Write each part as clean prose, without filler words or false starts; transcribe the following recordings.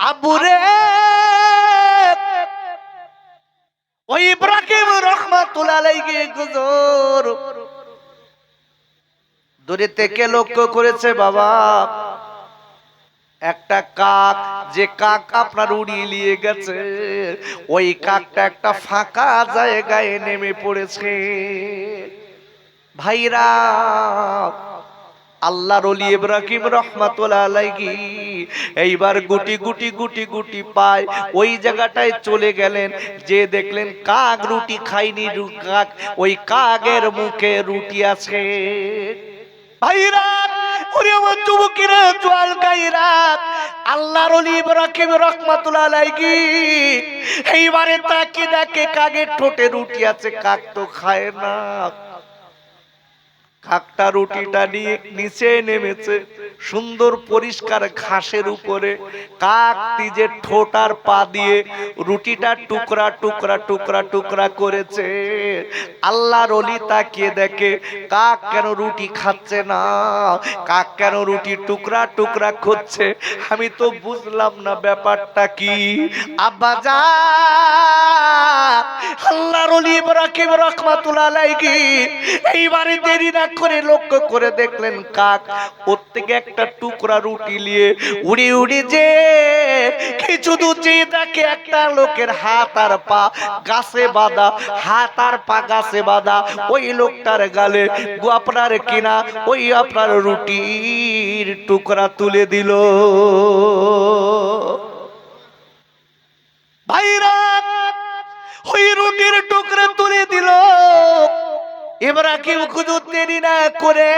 আব্বুরে ওই ইব্রাহিম রাহমাতুল্লাহ আলাইহি হুজুর দূরে থেকে লক্ষ্য করেছে, বাবা একটা কাক, যে কাক আপনার উড়িয়ে নিয়ে গেছে, ওই কাকটা একটা ফাঁকা জায়গায় নেমে পড়েছে। ভাইরা, আল্লাহর ওলি ইব্রাহিম রাহমাতুল্লাহ আলাইহি এইবার গুটি গুটি গুটি গুটি পায় ওই জায়গাটায় চলে গেলেন, যে দেখলেন কাক রুটি খায়নি, কাক ওই কাকের মুখে রুটি আছে। ভাইরা, ওরে আমার যুবকেরা, জোয়াল গাইরা, আল্লাহর ওলি ইব্রাহিম রাহমাতুল্লাহ আলাইহি এইবারে তাকে দেখে কাকের ঠোঁটে রুটি আছে, কাক তো খায় না। কাকটা রুটিটা নিয়ে নিচে নেমেছে, সুন্দর পরিষ্কার ঘাসের উপরে কাক নিজের ঠোঁট আর পা দিয়ে রুটিটা টুকরা টুকরা টুকরা টুকরা করেছে। আল্লাহর ওলি তাকিয়ে দেখে কাক কেন রুটি খাচ্ছে না, কাক কেন রুটি টুকরা টুকরা করছে, আমি তো বুঝলাম না ব্যাপারটা কি। আব্বাজান, আল্লাহর ওলি ইব্রাহিম রাহমাতুল্লাহ আলাইহি এইবারে দেরি না করে লক্ষ্য করে দেখলেন কাক ওর থেকে একটা টুকরা রুটি নিয়ে উড়ি উড়ি যে কিছু দূর যেয়ে দেখে একটা লোকের হাত আর পা গাছে বাঁধা, হাত আর পা গাছে বাঁধা, ওই লোকটার গালে আপনার কিনা ওই আপনার রুটির টুকরা তুলে দিল। ভাইরা, ওই রুটির টুকরা তুলে দিল। ইব্রাহিম হুজুর দেরি না করে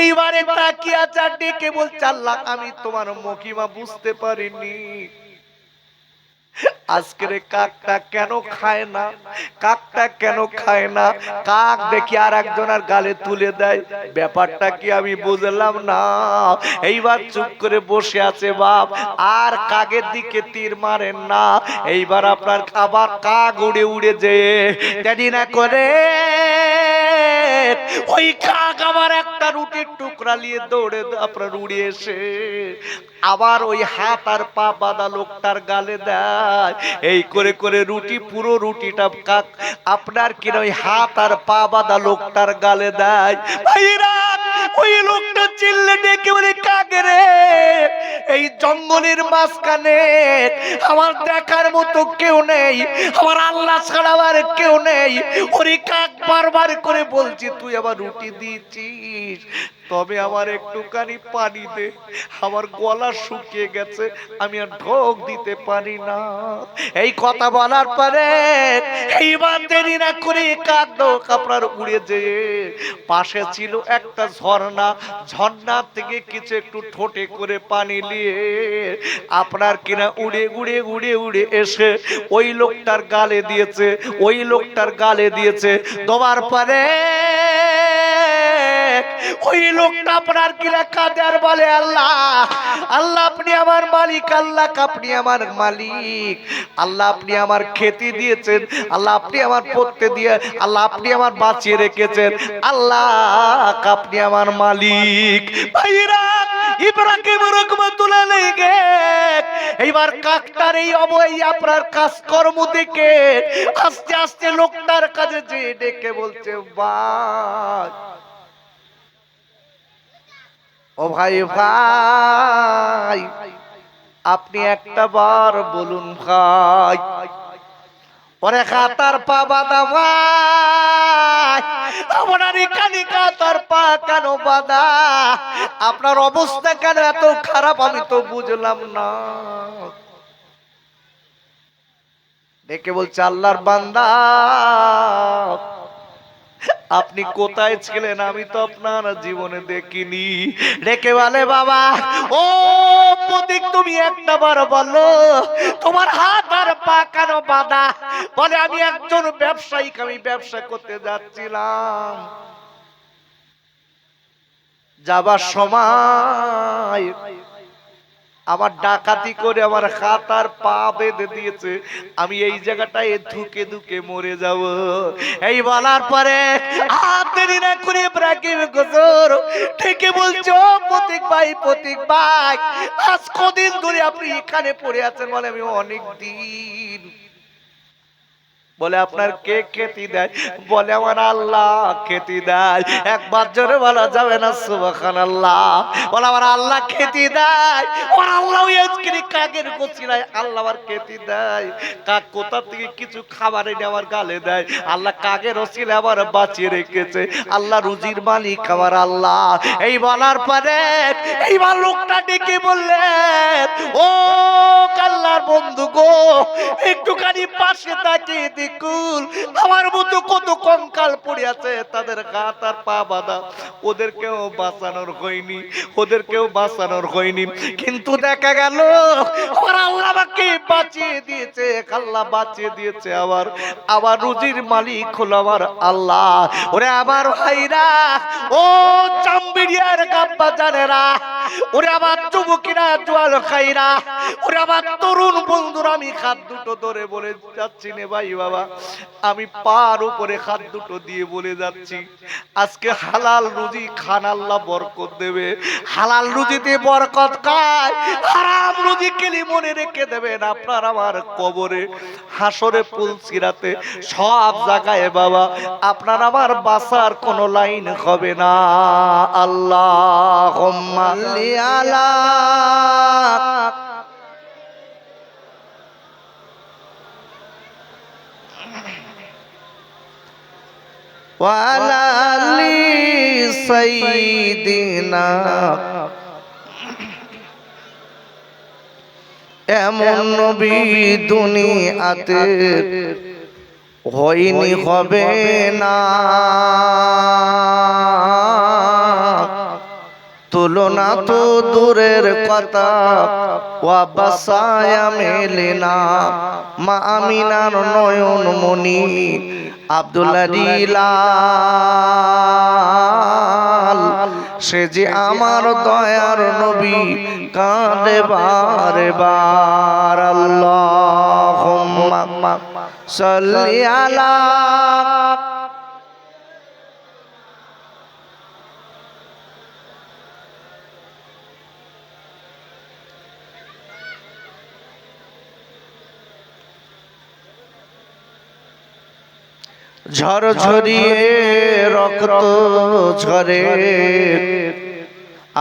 এইবারে তাকিয়া চারদিকে বলছে, আল্লাহ আমি তোমার মহিমা বুঝতে পারিনি, আজকের কাকটা কেন খায় না, কাকটা কেন খায় না। কাক দেখি আর একজনের গালে তুলে দেয়, ব্যাপারটা কি আমি বুঝলাম না। এইবার চুপ করে বসে আছে বাপ, আর কাকের দিকে তীর মারেন না। এইবার আপনার খাবার কাক উড়ে উড়ে যেয়ে দেরি না করে ওই কাক আবার একটা রুটির টুকরা নিয়ে দৌড়ে আপনার উড়ে এসে আবার ওই হাত আর পা বাঁধা লোকটার গালে দেয়। এই করে করে রুটি, পুরো রুটিটা কাক আপনার কিনা ওই হাত আর পা বাঁধা লোকটার গালে দেয়। ভাইরা, ওই লোকটা চিল্লে ডেকে বলে, কাকে রে, এই জঙ্গলের মাঝখানে আমার দেখার মতো কেউ নেই, আমার আল্লাহ ছাড়া আর কেউ নেই। ওরে কাক, বারবার করে বলছি তুই আবার রুটি দিয়েছিস, তবে আমার একটুখানি পানি দে, আমার গলা শুকিয়ে গেছে, আমি আর ঢোক দিতে পারি না। এই কথা বলার পরে এইবার দেরি না করে কাক ঢোক আপনার উড়ে যেয়ে পাশে ছিল একটা ঝর্ণা, ঝর্ণা থেকে কিছু একটু ঠোঁটে করে পানি নিয়ে আপনার কিনা উড়ে উড়ে উড়ে উড়ে এসে ওই লোকটার গালে দিয়েছে, ওই লোকটার গালে দিয়েছে। দেওয়ার পরে ওই লোকটা আপনার কি লেখা দেয়ার বলে, আল্লাহ আল্লাহ আপনি আমার মালিক, আল্লাহ আপনি আমার মালিক, আল্লাহ আপনি আমার খেতে দিয়েছেন, আল্লাহ আপনি আমার পড়তে দিয়ে, আল্লাহ আপনি আমার বাঁচিয়ে রেখেছেন, আল্লাহ আপনি আমার মালিক। ভাইরা, ইব্রাহিম রাহমাতুল্লাহ আলাইহি এইবার কাকটার এই অবৈ আপনার কাজকর্ম দেখে আস্তে আস্তে লোকটার কাছে যে ডেকে বলছে, ভাই ও ভাই, ভাই আপনি একটা বার বলুন ভাই, ওরে খাতার পা বাঁধা ভাই, আপনার এখানে কাতার পা কেন বাঁধা, আপনার অবস্থা কেন এত খারাপ, আমি তো বুঝলাম না। দেখে বলছে, আল্লাহর বান্দা আপনি কোথায় ছিলেন, আমি তো আপনার জীবনে দেখিনি। রেখে বলে, বাবা ও প্রতীক, তুমি একটা বার বলো তোমার হাত আর পা কেন বাঁধা। বলে, আমি একজন ব্যবসায়ী, আমি ব্যবসা করতে যাচ্ছিলাম, যাবার সময় আমার ডাকাতি করে আমার হাত আর পা বেঁধে দিয়েছে, আমি এই জায়গাটায় ধুকে ধুকে মরে যাব। এই বলার পরে হাত দেরি না করে ইব্রাহিম হুজুর ঠিকই বলছো প্রতীক ভাই, প্রতীক ভাই আজ কদিন ধরে আপনি এখানে পড়ে আছেন? বলে আমি অনেক দিন। বলে আপনার কে খেতে দেয়? বলে আমার আল্লাহ খেতে দেয়। একবার জোরে বলা যাবে না সুবহানাল্লাহ? বলে আমার আল্লাহ খেতে দেয়। আমার আল্লাহ আজকে কাকের গোছিলায় আল্লাহ আমার খেতে দেয়। কাক কোথা থেকে কিছু খাবার এনে আমার গালে দেয়। আল্লাহ কাকের ওসিলে আবার বাঁচিয়ে রেখেছে। আল্লাহ রুজির মালিক আমার আল্লাহ। এই বলার পরে এইবার লোকটা ডেকে বললেন, ও আল্লাহর বন্ধু গো, একটুখানি পাশে তাকিয়ে দেখুন আমার মতো কত কঙ্কাল পড়ে আছে, তাদের হাত আর পা বাঁধা, ওদেরকেও বাঁচানোর হয়নি, ওদেরকেও বাঁচানোর হয়নি। কিন্তু দেখা গেল আমার আল্লাহ আমাকে বাঁচিয়ে দিয়েছে, আল্লাহ বাঁচিয়ে দিয়েছে। আবার রুজির মালিক হলো আমার আল্লাহ। ওরে আমার ভাইরা, ও চাম্বিরিয়ার গাব্বা জানেরা, ওরে আমার যুবকেরা, জোয়াল খাইরা, ওরে আমার তরুণ বন্ধুরা, আমি হাত দুটো ধরে বলে যাচ্ছি নে ভাই বাবা, আমি পার উপরে হাত দুটো দিয়ে বলে যাচ্ছি, আজকে হালাল রুজি খান, আল্লাহ বরকত দেবে। হালাল রুজিতে বরকত খায়, হারাম রুজি খেলে মনে রেখে দেবেন আপনার আমার কবরে, হাসরে, পুলসিরাতে, সব জায়গায় বাবা আপনার আমার বাঁচার কোনো লাইন হবে না। আল্লাহুম্মা সাল্লি আলা ওয়ালা আলি সাইয়্যিদিনা। এমন নবী দুনিয়াতে হয়নি, হবে না, তুলনা তো দূরের কথা, ওয়াবাসায়া মেলে না। মা আমিনার নয়ন মনি আব্দুল্লাহ রিলাল, সে যে আমার দয়ার নবী, কাঁদে বারে বার। আল্লাহুম্মা সাল্লি আলা ঝরঝরিয়ে রক্ত ঝরে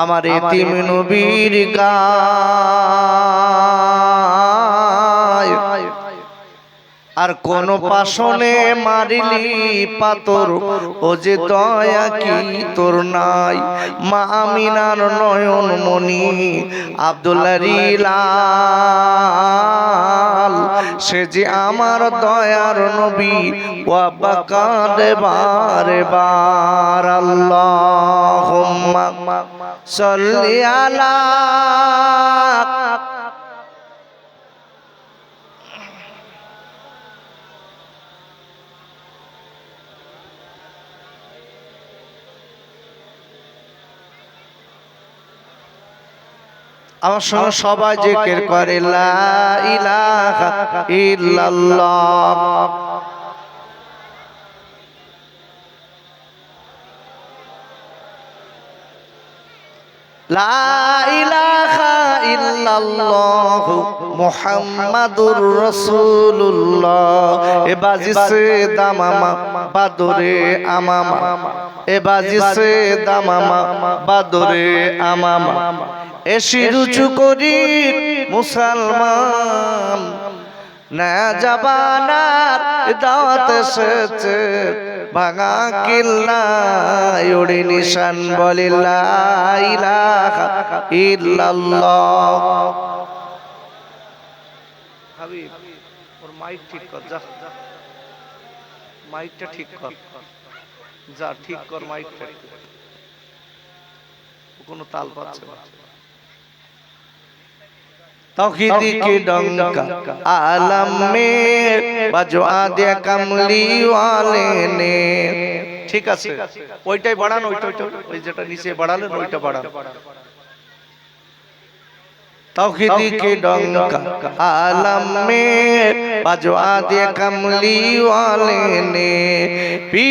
আমার এতিম নবীর গায়, আর কোন পাশনে মারিলি পাতর, ও যে দয়া কি তোর নাই। মা আমিনার নয়ন মনি আব্দুল্লাহ রিলাল, সে যে আমার দয়ার নবী, ওয়া কাঁদে বারে বার। আল্লাহুম্মা সাল্লি আলা আমার সঙ্গে সবাই জিকির করে লা ইলাহা ইল্লাল্লাহ। লা ইলাহা ইল্লাল্লাহ মুহাম্মাদুর রাসূলুল্লাহ। এ বাজিছে দামামা বাদরে আমামা, এ বাজিছে দামামা বাদরে আমামা। এসি রুচু করি মুসলমান, না জাবানার দাওয়াত এসেছে, ভাঙা কিল্লা উড়ি নিশান, বলে লা ইলাহা ইল্লাল্লাহ। হাবিব ওর মাইক ঠিক কর, যা মাইকটা ঠিক কর, যা ঠিক কর মাইকটা, কোনো তাল পাচ্ছে না। तौहीदी की डंका आलम में बजवा दिया कमली वाले ने। ठीक আছে, ওইটাই বাড়ান, ওই যেটা নিচে বাড়ালেন ওইটা বাড়ান। तौहीदी के डंका आलम में बजवा दिया कमली वाले ने पी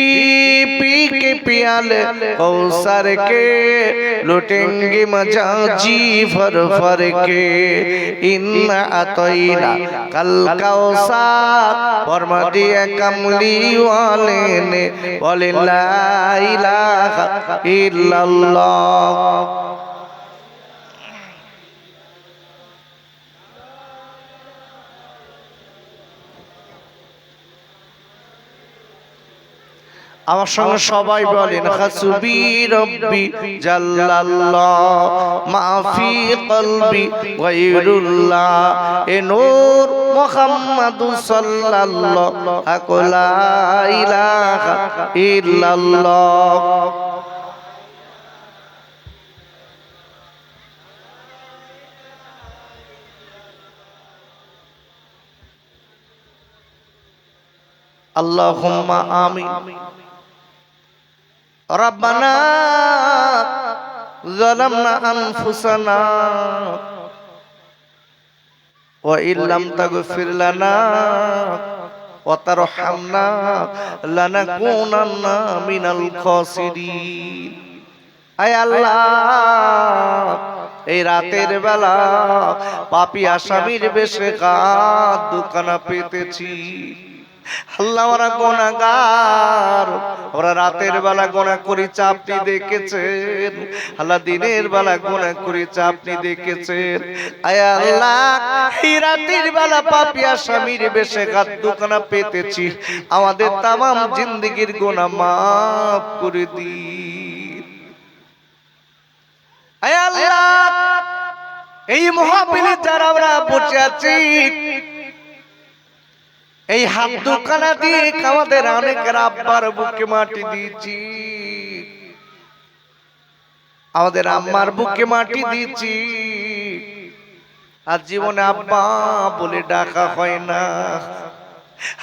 पी के पियाले कौसर के लुटेंगे मजा जी भर भर के इन्ना अतईना कल कौसर फरमा दिया कमली वाले ने बोले ला इलाहा इल्लल्लाह। আমার সঙ্গে সবাই বলেন হাসবি রব্বি জাল্লাল্লাহ মাফি কলবি গায়রুল্লাহ এ নূর মুহাম্মাদুর সাল্লাল্লাহু লা ইলাহা ইল্লাল্লাহ। আল্লাহুম্মা আমিন। रब्बना ज़लमना अनफुसना व इल्लम तगफिर लना व तरहमना लनकुनन्ना मिनल खासिरीन। आय अल्लाह এই রাতের বেলা পাপী আসামির বেশে কাঁদ দুখানা পেতেছি। আল্লাহ ওরা গুনাহগার, ওরা রাতের বেলা গুনাহ করেছে আপনি দেখেছেন, আল্লাহ দিনের বেলা গুনাহ করেছে আপনি দেখেছেন। আয় আল্লাহ এই রাতের বেলা পাপী আসামির বেশে হাত দুখানা পেতেছি, আমাদের তামাম জিন্দেগির গুনাহ মাফ করে দিন। আয় আল্লাহ এই মাহফিলে যারা আমরা বসে আছি এই হাত দুখানা দিয়ে আমাদের অনেকের আব্বার বুকে মাটি দিয়েছি, আমাদের আম্মার বুকে মাটি দিয়েছি, আর জীবনে আব্বা বলে ডাকা হয় না।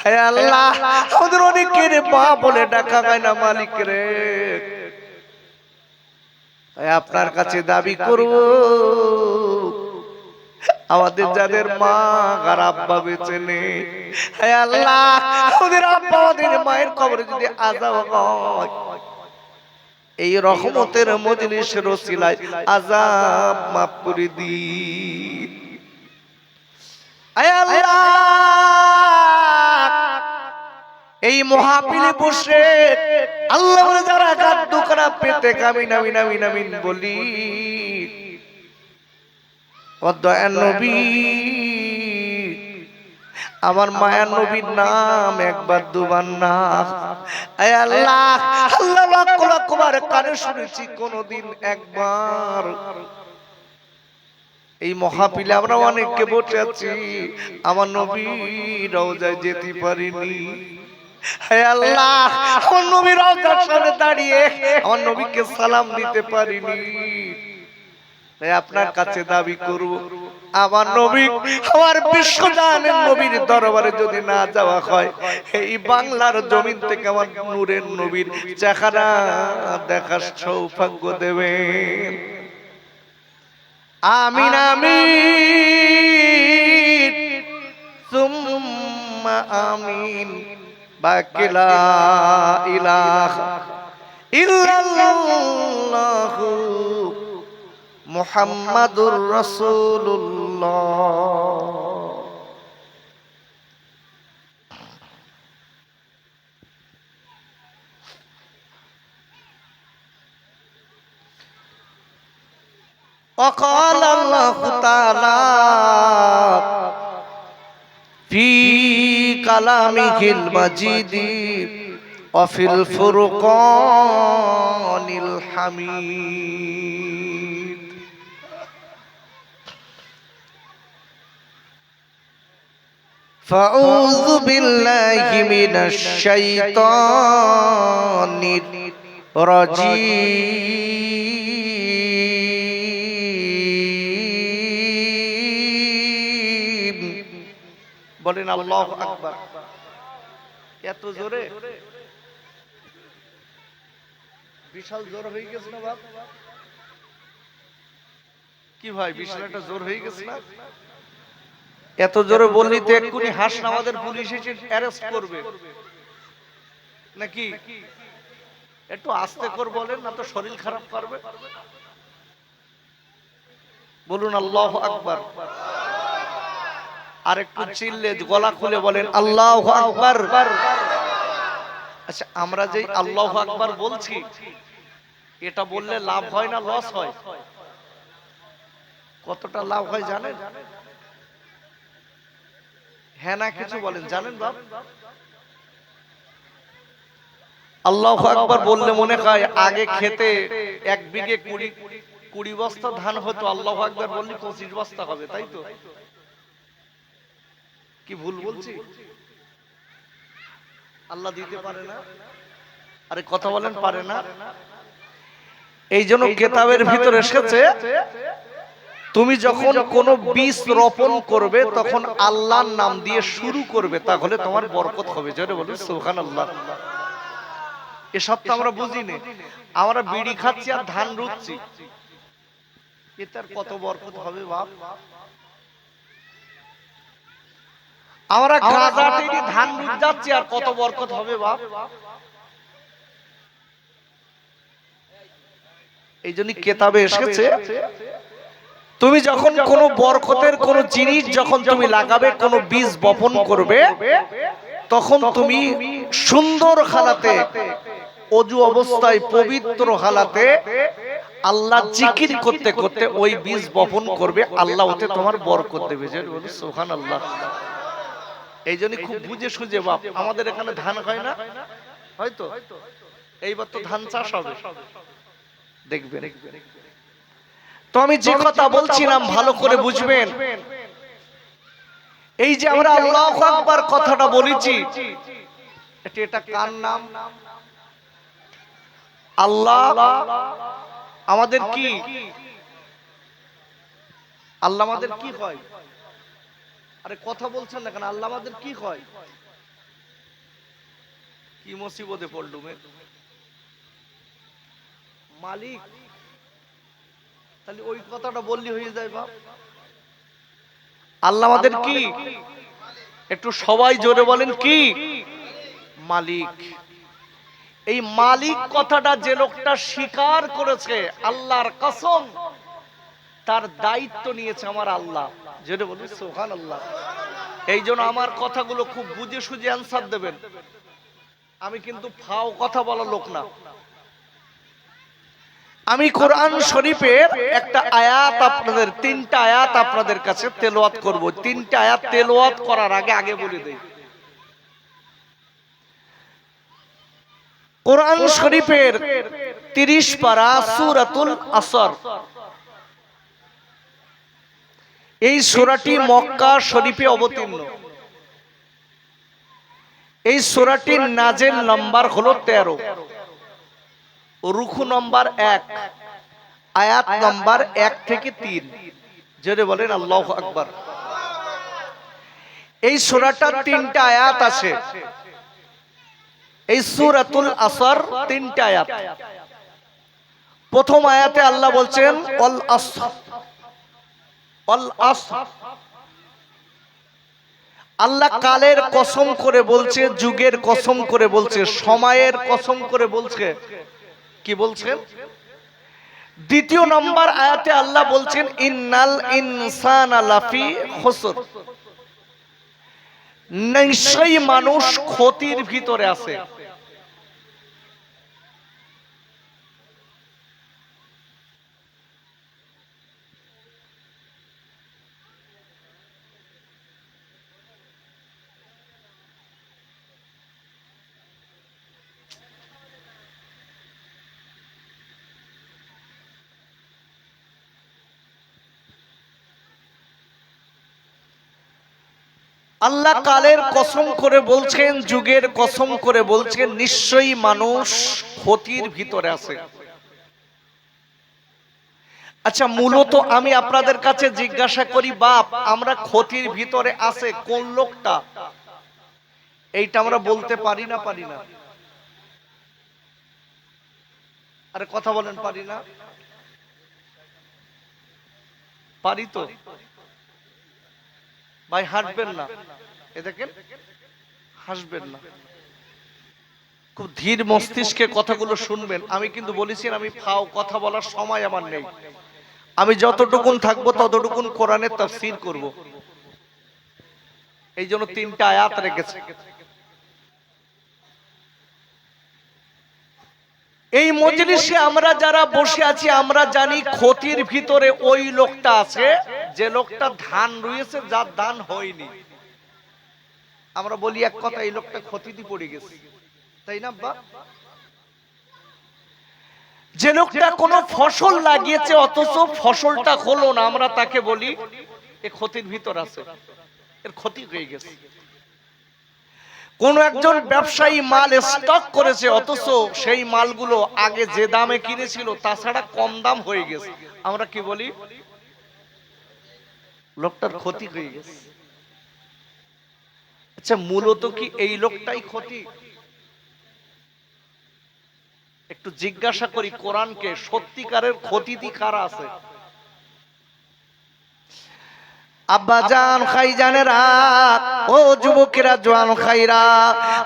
হে আল্লাহ আমাদের অনেকের মা বলে ডাকা হয় না মালিক রে। আপনার কাছে দাবি করব আমাদের যাদের মা আর আব্বা বেঁচে নেই, হে আল্লাহ আমাদের আব্বা আমাদের মায়ের কবরে যদি আযাব হয় এই রহমতের মজলিসের ওসিলায় আযাব মাফ করে দিন। হে আল্লাহ এই মাহফিলে বসে আল্লাহ বলে যারা কাঁদ দুখানা পেতে কামিন আমিন আমিন আমিন বলি দয়ার নবী আমার মায়ার নবীর নাম একবার দুবার না। আয় আল্লাহ আল্লাহ লক্ষ লক্ষবার কানে শুনেছি, কোনদিন একবার এই মাহফিলে আমরা অনেককে বসে আছি আমার নবীর রওজায় যেতে পারিনি। হে আল্লাহ আমার নবীর রওজার সামনে দাঁড়িয়ে আমার নবীকে সালাম দিতে পারিনি। আপনার কাছে দাবি করব আমার নবী আমার বিশ্বজানের নবীর দরবারে যদি না যাওয়া হয় এই বাংলার জমিন থেকে আমার নূরের নবীর চেহারা দেখার সৌভাগ্য দেবেন। আমিন আমিন সুম্মা আমিন। বাকি লা ইলাহা ইল্লাল্লাহু মুহাম্মাদুর রাসূলুল্লাহ। وقال الله تعالى في كلامه المجيد وفي الفرقان الحميد فأعوذ بالله من الشيطان الرجيم বলেন আল্লাহু আকবার। এত জোরে বিশাল জোর হয়ে গেছে না বাপ? কি ভাই বিছানাটা জোর হয়ে গেছে না? এত জোরে বললি তো এক্ষুনি হাসনাবাদের পুলিশ এসে অ্যারেস্ট করবে নাকি? একটু আস্তে করে বলেন না তো শরীর খারাপ করবে। বলুন আল্লাহু আকবার। আর একটু চিল্লে গলা খুলে বলেন আল্লাহু আকবার। আচ্ছা, আমরা যে আল্লাহু আকবার বলছি, এটা বললে লাভ হয় না লস হয়? কতটা লাভ হয় জানেন? হ্যাঁ না কিছু বলেন, জানেন বাপ? আল্লাহু আকবার বললে মনে হয় আগে খেতে 1 বিঘে 20 বস্তা ধান হতো, আল্লাহু আকবার বললে 25 বস্তা হবে, তাই তো? কি ভুল বলছি? আল্লাহ দিতে পারে না? আরে কথা বলেন পারে না? এই জন্য কিতাবের ভিতরে এসেছে তুমি যখন কোন বীজ রোপণ করবে তখন আল্লাহর নাম দিয়ে শুরু করবে, তাহলে তোমার বরকত হবে। জোরে বলুন সুবহানাল্লাহ। এসব তো আমরা বুঝি না, আমরা বিড়ি খাচ্ছি আর ধান রুচ্ছি, এটার কত বরকত হবে বাপ? আমরা গাঁজা টেনে ধান রুচ যাচ্ছি আর কত বরকত হবে বাপ? এই জন্য কিতাবে এসেছে তুমি যখন কোন বরকতের কোন জিনিস যখন তুমি লাগাবে, কোন বীজ বপন করবে, তখন তুমি সুন্দর হালাতে, অজু অবস্থায় পবিত্র হালাতে আল্লাহ জিকির করতে করতে ওই বীজ বপন করবে, আল্লাহ ওতে তোমার বরকত দেবে। সুবহানাল্লাহ। এই জন্য খুব বুঝে সুঝে বাপ, আমাদের এখানে ধান হয় না হয়তো, এইবার তো ধান চাষ হবে, দেখবেন। তো আমি যে কথা বলছিলাম ভালো করে বুঝবেন, এই যে আমরা আল্লাহু আকবার কথাটা বলেছি, এটা কার নাম? আল্লাহ আমাদের কি? আল্লাহ আমাদের কি হয়? আরে কথা বলছেন না কেন? আল্লাহ আমাদের কি হয়? কি মুসিবতে পড়লুমে? মালিক। তাহলে ওই কথাটা বললি হয়ে যায় বাপ। আল্লাহ আমাদের কি? একটু সবাই জোরে বলেন কি? মালিক। এই মালিক কথাটা যে লোকটা স্বীকার করেছে, আল্লাহর কসম, তার দায়িত্ব নিয়েছে আমার আল্লাহ। জোরে বলুন সুবহানাল্লাহ। এই জন্য আমার কথাগুলো খুব বুঝে সুঝে অ্যানসার দেবেন। আমি কিন্তু ফাও কথা বলা লোক না। আমি কোরআন শরীফের একটা আয়াত আপনাদের, 3টা আয়াত আপনাদের কাছে তেলাওয়াত করব। 3টা আয়াত তেলাওয়াত করার আগে বলে দেই, কোরআন শরীফের 30 পারা সূরাতুল আসর, এই সূরাটি মক্কা শরীফে অবতীর্ণ। এই সূরাটির নাজেল নাম্বার হলো 13, রুকু নাম্বার 1, আয়াত নাম্বার 1 থেকে 3। জোরে বলেন আল্লাহু আকবার। এই সূরাটার 3টা আয়াত আছে। এই সূরাতুল আসর 3টা আয়াত। প্রথম আয়াতে আল্লাহ বলছেন ওয়াল আসর, ওয়াল আসর। আল্লাহ কালের কসম করে বলছে, যুগের কসম করে বলছে, সময়ের কসম করে বলছে। কি বলছেন? দ্বিতীয় নম্বর আয়াতে আল্লাহ বলছেন ইন্নাল ইনসানা লাফি খুসর, নিশ্চয়ই মানুষ ক্ষতির ভিতরে আছে। আল্লাহ কালের কসম করে বলছেন, যুগের কসম করে বলছেন, নিশ্চয়ই মানুষ ক্ষতির ভিতরে আছে। আচ্ছা, মূলত আমি আপনাদের কাছে জিজ্ঞাসা করি বাপ, আমরা ক্ষতির ভিতরে আছে কোন লোকটা? এইটা আমরা বলতে পারি না? পারি না? আরে কথা বলেন পারি না? পারি তো ভাই, হাসবেন না, এ দেখেন হাসবেন না, খুব ধীর মস্তিষ্কে কথাগুলো শুনবেন। আমি কিন্তু বলেছি আমি ফাও কথা বলার সময় আমার নেই, আমি যতটুকুন থাকবো ততটুকুন কোরআনের তাফসীর করব। এই জন্য 3টা আয়াত রেখেছে। এই মজলিসে আমরা যারা বসে আছি আমরা জানি ক্ষতির ভিতরে ওই লোকটা আছে যে লোকটা ধান রুয়েছে যার দান হয়নি। আমরা বলি এক কথা, এই লোকটা ক্ষতিতে পড়ে গেছে, তাই না বা? যে লোকটা কোনো ফসল লাগিয়েছে অথচ ফসলটা হলো না, আমরা তাকে বলি এ ক্ষতির ভিতর আছে, এর ক্ষতি হয়ে গেছে। কোন একজন ব্যবসায়ী মাল স্টক করেছে অথচ সেই মালগুলো আগে যে দামে কিনেছিল তাছাড়া কম দাম হয়ে গেছে, আমরা কি বলি? লোকটার ক্ষতি হয়ে গেছে। আচ্ছা, মূলত কি এই লোকটাই ক্ষতি? একটু জিজ্ঞাসা করি কোরআনকে, সত্যিকারের ক্ষতিটি কারা আছে? আব্বাজান খাইজানেরা, ও যুবকেরা, জওয়ান খাইরা,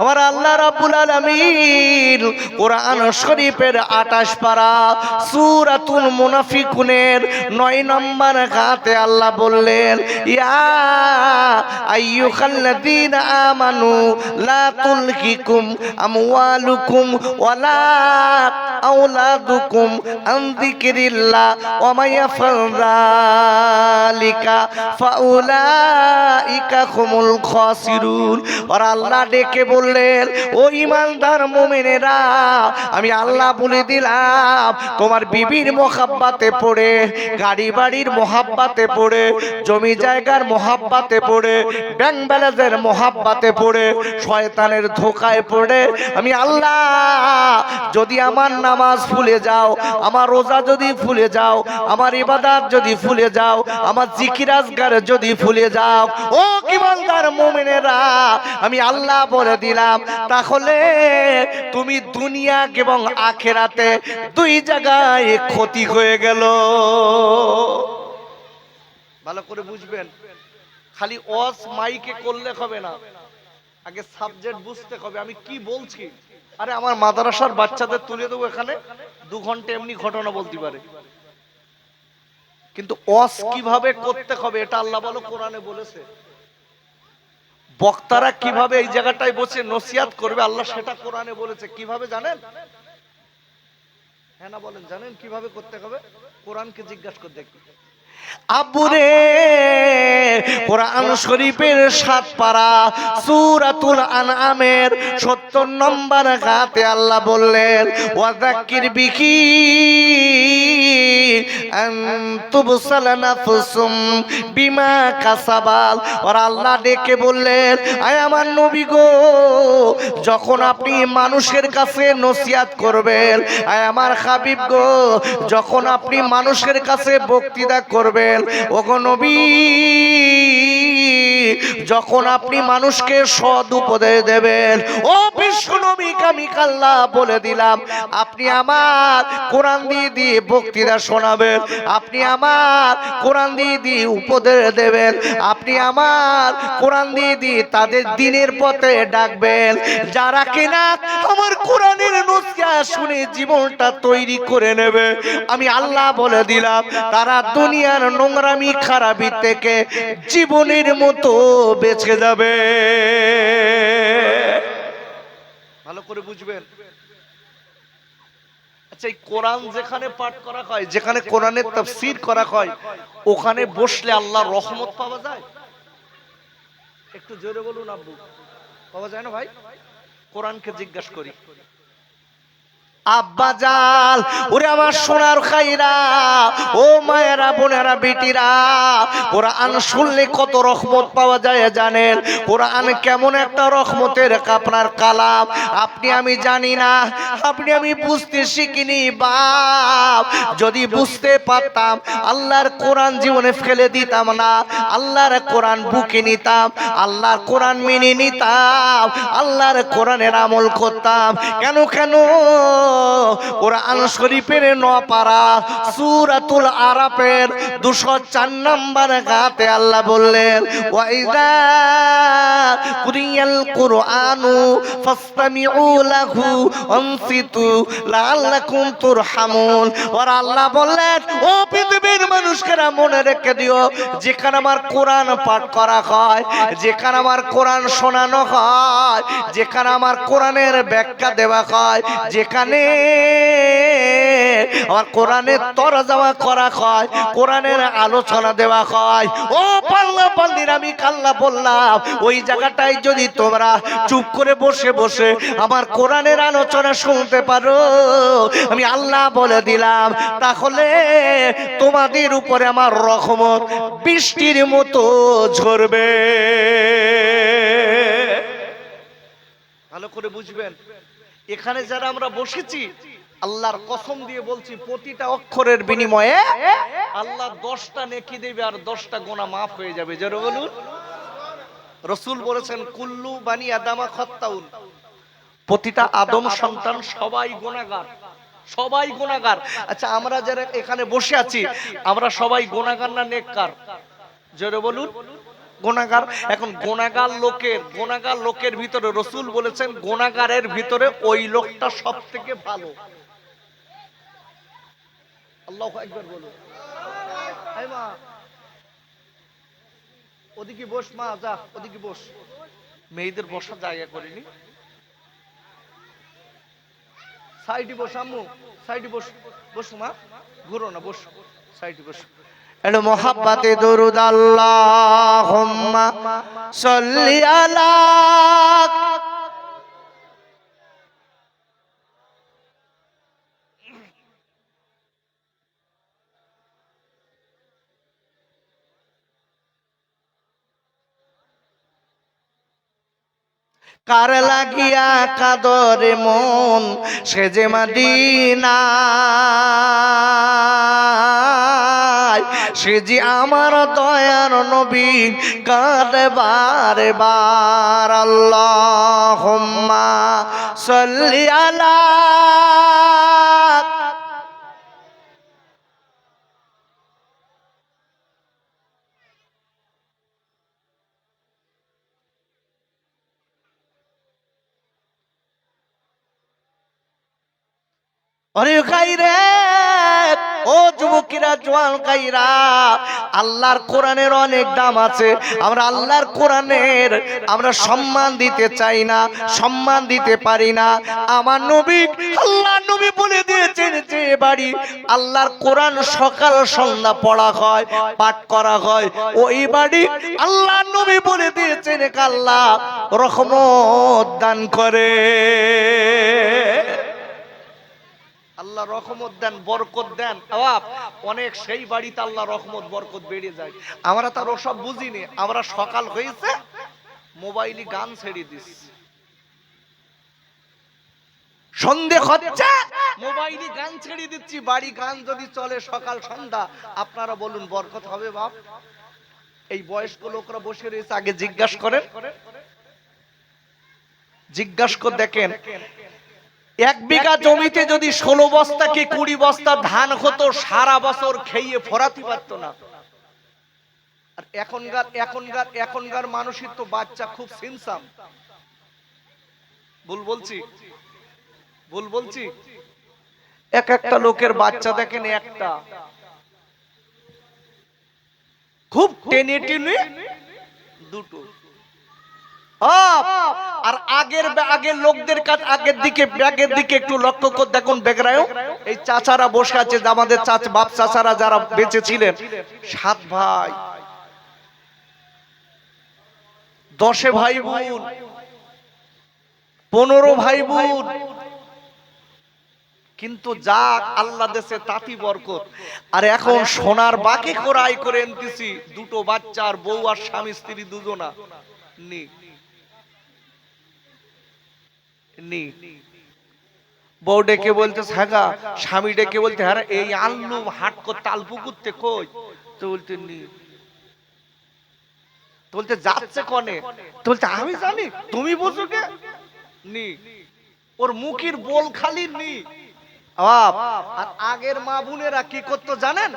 আমার আল্লাহ রাব্বুল আলামিন কোরআন শরীফের 28 পারা সূরাতুল মুনাফিকুনের 9 নম্বর আয়াতে আল্লাহ বললেন, ইয়া আইয়ুহাল্লাযীনা আমানু লা তুলহিকুম আমওয়ালুকুম ওয়ালা আওলাদুকুম আন যিকরিল্লাহ ওয়া মা ইয়াফআল যালিকা ফাউলাইকা হুমুল খাসিরুন। আর আল্লাহ ডেকে বললেন, ও ঈমানদার মুমিনেরা, আমি আল্লাহ বলে দিলাম তোমার বিবির মোহাব্বতে পড়ে, গাড়ি বাড়ির মোহাব্বতে পড়ে, জমি জায়গার মোহাব্বতে পড়ে, ব্যাংক ব্যালেন্সের মোহাব্বতে পড়ে, শয়তানের ধোকায় পড়ে আমি আল্লাহ যদি আমার নামাজ ভুলে যাও, আমার রোজা যদি ভুলে যাও, আমার ইবাদত যদি ভুলে যাও, আমার জিকির আজকার যদি ভুলে যাও, ও ঈমানদার মুমিনেরা, আমি আল্লাহ বলে দিলাম তাহলে তুমি দুনিয়া এবং আখিরাতে দুই জায়গায় ক্ষতি হয়ে গেল। ভালো করে বুঝবেন, খালি ওয়াজ মাইকে করলে হবে না, আগে সাবজেক্ট বুঝতে হবে আমি কি বলছি। আরে আমার মাদ্রাসার বাচ্চাদের তুলে দেবো এখানে, 2 ঘন্টা এমনি ঘটনা বলতে পারে, কিন্তু ওয়াজ কিভাবে করতে হবে এটা আল্লাহ বলো কোরআনে বলেছে। বক্তারা কিভাবে এই জায়গাটায় বসে নসিহত করবে আল্লাহ সেটা কোরআনে বলেছে। কিভাবে জানেন? হ্যাঁ না বলেন, জানেন কিভাবে করতে হবে? কোরআনকে জিজ্ঞাসা করে দেখি। আবুরে কোরআন শরীফের 7 পারা সূরাতুল আনআমের 70 নম্বর আয়াতে আল্লাহ বললেন, ওয়াযাক্কির বিহি আন তুবসালা নাফসুম বিমা কাসাবাল। আর আল্লাহ ডেকে বললেন, আয় আমার নবী গো, যখন আপনি মানুষের কাছে নসিহত করবেন, আয় আমার হাবিব গো, যখন আপনি মানুষের কাছে বক্তৃতা করবেন, ওগো নবী, যখন আপনি মানুষকে সৎ উপদেশ দেবেন, ও বিশ্ব নবী আমি আল্লাহ বলে দিলাম আপনি আমার কোরআন দিয়ে দিয়ে বক্তৃতা শোনাবেন, আপনি আমার কোরআন দিয়ে দিয়ে উপদেশ দেবেন, আপনি আমার কোরআন দিয়ে দিয়ে তাদের দ্বীনের পথে ডাকবেন, যারা কিনা আমার কোরআনের নসিহত শুনে জীবনটা তৈরি করে নেবে, আমি আল্লাহ বলে দিলাম তারা দুনিয়ার নোংরামি খারাপি থেকে জীবনের মতো বেঁচে যাবে। ভালো করে বুঝবেন। আচ্ছা, এই কোরআন যেখানে পাঠ করা হয়, যেখানে কোরআনের তাফসীর করা হয়, ওখানে বসলে আল্লাহর রহমত পাওয়া যায়? একটু জোরে বলুন আব্বু, পাওয়া যায় না ভাই? কোরআনকে জিজ্ঞাসা করি। আব্বাজান, ওরে আমার সোনার খাইরা, ও মায়েরা, বোনেরা, বেটিরা, কোরআন শুনলে কত রহমত পাওয়া যায় জানেন? কোরআন কেমন একটা রহমতের আপনার কালাম, আপনি আমি জানি না, আপনি আমি বুঝতে শিখিনি বাপ। যদি বুঝতে পারতাম আল্লাহর কোরআন জীবনে ফেলে দিতাম না, আল্লাহর কোরআন বুকে নিতাম, আল্লাহর কোরআন মেনে নিতাম, আল্লাহর কোরআনের আমল করতাম। কেন কোরআন শরীফের 9 পারা সূরাতুল আরাফের 204 নম্বর আয়াতে আল্লাহ বললেন ওয়াইদা কুরিয়াল কুরআনু ফাসতামিউ লাহু আনসিতু লাআল্লাকুম তুরহামুন। আর আল্লাহ বললেন ও পৃথিবীর মানুষেরা মনে রেখে দিও, যেখানে আমার কোরআন পাঠ করা হয়, যেখানে আমার কোরআন শোনানো হয়, যেখানে আমার কোরআনের ব্যাখ্যা দেওয়া হয়, যেখানে আমার কোরআনের তরজমা করা হয়, কোরআনের আলোচনা দেওয়া হয়, ও পাল্লা পাল্লির আমি কাল্লা বললাম ওই জায়গাটায় যদি তোমরা চুপ করে বসে বসে আমার কোরআনের আলোচনা শুনতে পারো, আমি আল্লাহ বলে দিলাম তাহলে তোমাদের উপরে আমার রহমত বৃষ্টির মতো ঝরবে। ভালো করে বুঝবেন, এখানে যারা আমরা বসেছি আল্লাহর কসম দিয়ে বলছি প্রতিটা অক্ষরের বিনিময়ে আল্লাহ 10টা নেকি দেবে আর 10টা গুনাহ মাফ হয়ে যাবে। যারা বলুন, রাসূল বলেছেন কুল্লু বানি আদামা খাত্তাউন, প্রতিটা আদম সন্তান সবাই গুনাহগার, সবাই গুনাহগার। আচ্ছা আমরা যারা এখানে বসে আছি আমরা সবাই গুনাহগার না নেককার? যারা বলুন গুনাহগার। এখন গুনাহগার লোকের ভিতরে রাসূল বলেছেন গুনাহগারের ভিতরে ওই লোকটা সবথেকে ভালো। আল্লাহু আকবার বলুন। এই মা ওদিকে বস, মা যা ওদিকে বস, মেয়েদের বসার জায়গা করিনি, সাইডে বস, আম্মু সাইডে বস, বস মা, ঘুরো না, বস সাইডে বস। এলো মোহাব্বতে দরুদ আল্লাহুম্মা সাল্লি আলা কার লাগিয়া কাদরে মন সে যে মদিনা, সে যে আমার দয়ার নবী কাঁদে বারে বার। আল্লাহুম্মা সাল্লি আলা আরে গাইরে ও যুবকেরা, জওয়ান গাইরা, আল্লাহর কোরআনের অনেক দাম আছে। আমরা আল্লাহর কোরআনের আমরা সম্মান দিতে চাই না, সম্মান দিতে পারি না। আমার নবী, আল্লাহর নবী বলে দিয়েছেন যে বাড়ি আল্লাহর কোরআন সকাল সন্ধ্যা পড়া হয়, পাঠ করা হয়, ওই বাড়ি আল্লাহর নবী বলে দিয়েছেন আল্লাহ রহমত দান করে, আল্লাহ রহমত দেন, বরকত দেন। অনেক সেই বাড়িতে আল্লাহ রহমত বরকত বেড়ে যায়। আমরা তার ওসব বুঝিনি, আমরা সকাল হয়েছে মোবাইলে গান ছেড়ে দিস, সন্ধে হচ্ছে মোবাইলে গান ছেড়ে দিচ্ছি, বাড়ি গান যদি চলে সকাল সন্ধ্যা, আপনারা বলুন বরকত হবে বাপ? এই বয়স্ক লোকরা বসে রয়েছে, আগে জিজ্ঞাসা করেন, জিজ্ঞাসা করে দেখেন 1 বিঘা জমিতে যদি 16 বস্তা কি 20 বস্তা ধান হতো, সারা বছর খেয়ে ফোরাতে পারতো না। আর এখনকার মানুষের তো বাচ্চা খুব সিনসাম। ভুল বলছি? একটা লোকের বাচ্চা দেখেন একটা, খুব টেনে টেনে দুটো। আর আগের লোকদের কাছে ব্যাগের দিকে একটু লক্ষ্য করে দেখুন, বেগরায় এই চাচারা বসে আছে, আমাদের বাপ চাচারা যারা বেঁচে ছিলেন, 7 ভাই, 10 ভাই বোন, 15 ভাই বোন, কিন্তু যা আল্লাহ দেশে তাতি বরকত। আর এখন সোনার বাকি ক্রয় করে এনেছি, 2টো বাচ্চা আর বউ আর স্বামী স্ত্রী দুজনা বউ ডেকে বলতে সাগা, স্বামী ডেকে বলতে হ্যাঁ এই আনলু হাট করতে আলপুকুরতে কই, তো বলতে নি, তো বলতে যাচ্ছে কনে, তো বলতে আমি জানি তুমি বুঝো কে নি, ওর মুখের বল খালি নি, বাপ, আর আগের মা বোনেরা কি করতো জানেন?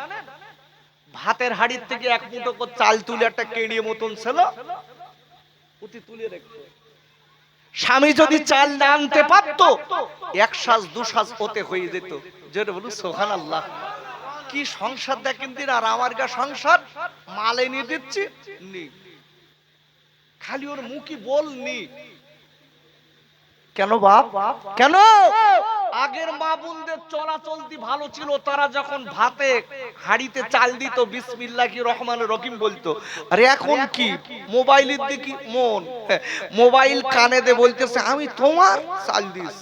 ভাতের হাড়ির থেকে এক মুঠো করে চাল তুলে একটা কেড়িয়ে মতন ছিল, পুঁতি তুলে রাখতো। স্বামী যদি চাল না আনতে পারতো, এক সাজ দু সাজ ওতে হয়ে যেত। যেটা বলুন সুবহানাল্লাহ। কি সংসার দেখেন দিন, আর আমার গা সংসার মাল এনে দিচ্ছি নি, খালি ওর মুখই বলনি। কেন বাপ? কেন? আগের মা বোনদের চলাচলতি ভালো ছিল। তারা যখন ভাতে হাড়িতে চাল দিত বিসমিল্লাহির রহমানির রহিম বলতো। আরে এখন কি মোবাইলের দিকে মন, মোবাইল কানে দে বলতেছে আমি তোমার চাল দিস।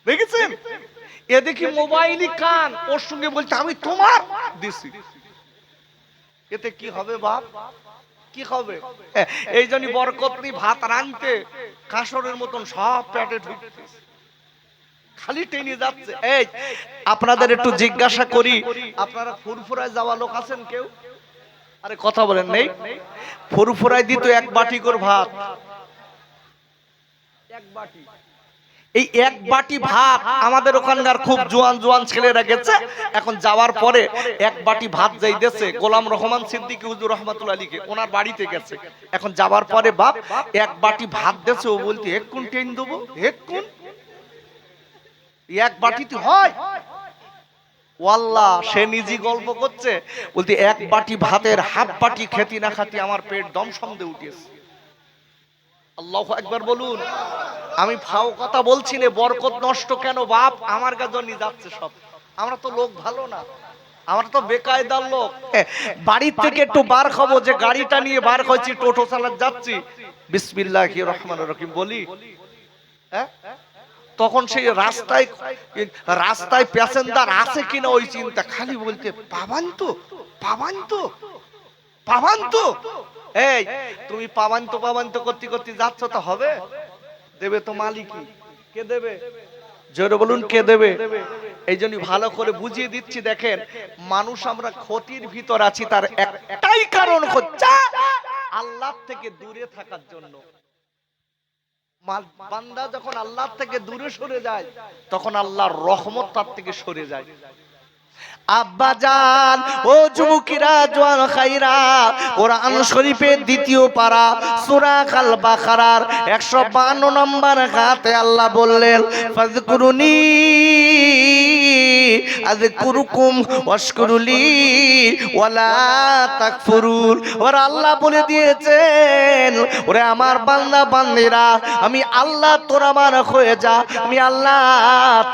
দেখেছেন? এ দেখি মোবাইলই কান, ওর সঙ্গে বলছে আমি তোমার দিছি। এতে কি হবে বাপ? কি হবে? এই জন্য বরকত নেই ভাত রাঁধতে, কাসরের মতন সব পেটে ঢুকছে, খালি টেনে যাচ্ছে। এই আপনাদের একটু জিজ্ঞাসা করি, আপনারা ফুরফুরায় যাওয়া লোক আছেন কেউ? আরে কথা বলেন নেই? ফুরফুরায় দিত এক বাটি করে ভাত, এক বাটি। এই এক বাটি ভাত আমাদের ওখানকার খুব জোয়ান জোয়ান ছেলেরা গেছে, এখন যাওয়ার পরে এক বাটি ভাত যাই দেশে গোলাম রহমান সিদ্দিকী হুজুর রহমাতুল্লাহ আলাইহি ওনার বাড়িতে গেছে। এখন যাওয়ার পরে বাপ এক বাটি ভাত দেছে, ও বলতে এক কোন টেন দেবো, এক কোন এক বাটিতে হয়? ওয়াল্লাহ, সে নিজে গল্প করছে, বলতে এক বাটি ভাতের হাফ বাটি খেতে না খাতি আমার পেট দমসম দিয়ে উঠেছে। আল্লাহু আকবার বলুন। আমি ফাও কথা বলছি না, বরকত নষ্ট কেন বাপ? আমার গাজনি যাচ্ছে সব। আমরা তো লোক ভালো না, আমরা তো বেকায়দার লোক। বাড়ি থেকে একটু বার খাবো, যে গাড়িটা নিয়ে বার হয়েছি, টোটো চালাত যাচ্ছি, বিসমিল্লাহির রহমানির রহিম বলি, হ্যাঁ, তখন সেই রাস্তায় রাস্তায় প্যাসেঞ্জার আছে কিনা ওই চিন্তা, খালি বলতে পাবান তো, পাবান তো, পাবান তো। এই তুমি পাবান তো করতে করতে যাচ্ছ, তো হবে? দেবে তো মালিকই। কে দেবে? জোরে বলুন কে দেবে? এই জন্য ভালো করে বুঝিয়ে দিচ্ছি। দেখেন, মানুষ আমরা ক্ষতির ভিতর আছি, তার একটাই কারণ হচ্ছে আল্লাহ থেকে দূরে থাকার জন্য। বান্দা যখন আল্লাহ থেকে দূরে সরে যায়, তখন আল্লাহর রহমত তার থেকে সরে যায়। আব্বাজান, ও যুবকেরা, জওয়ান খাইরা, কোরআন শরীফের দ্বিতীয় পারা সূরা আল বাকারার 152 নম্বর আয়াতে আল্লাহ বললেন, ফাযকুরুনি আযকুরুকুম ওয়াশকুরুলি ওয়ালা তাকফুরুন। ওরে আল্লাহ বলে দিয়েছেন, ওরে আমার বান্দা বান্দীরা, আমি আল্লাহ তোর আমার হয়ে যা, আমি আল্লাহ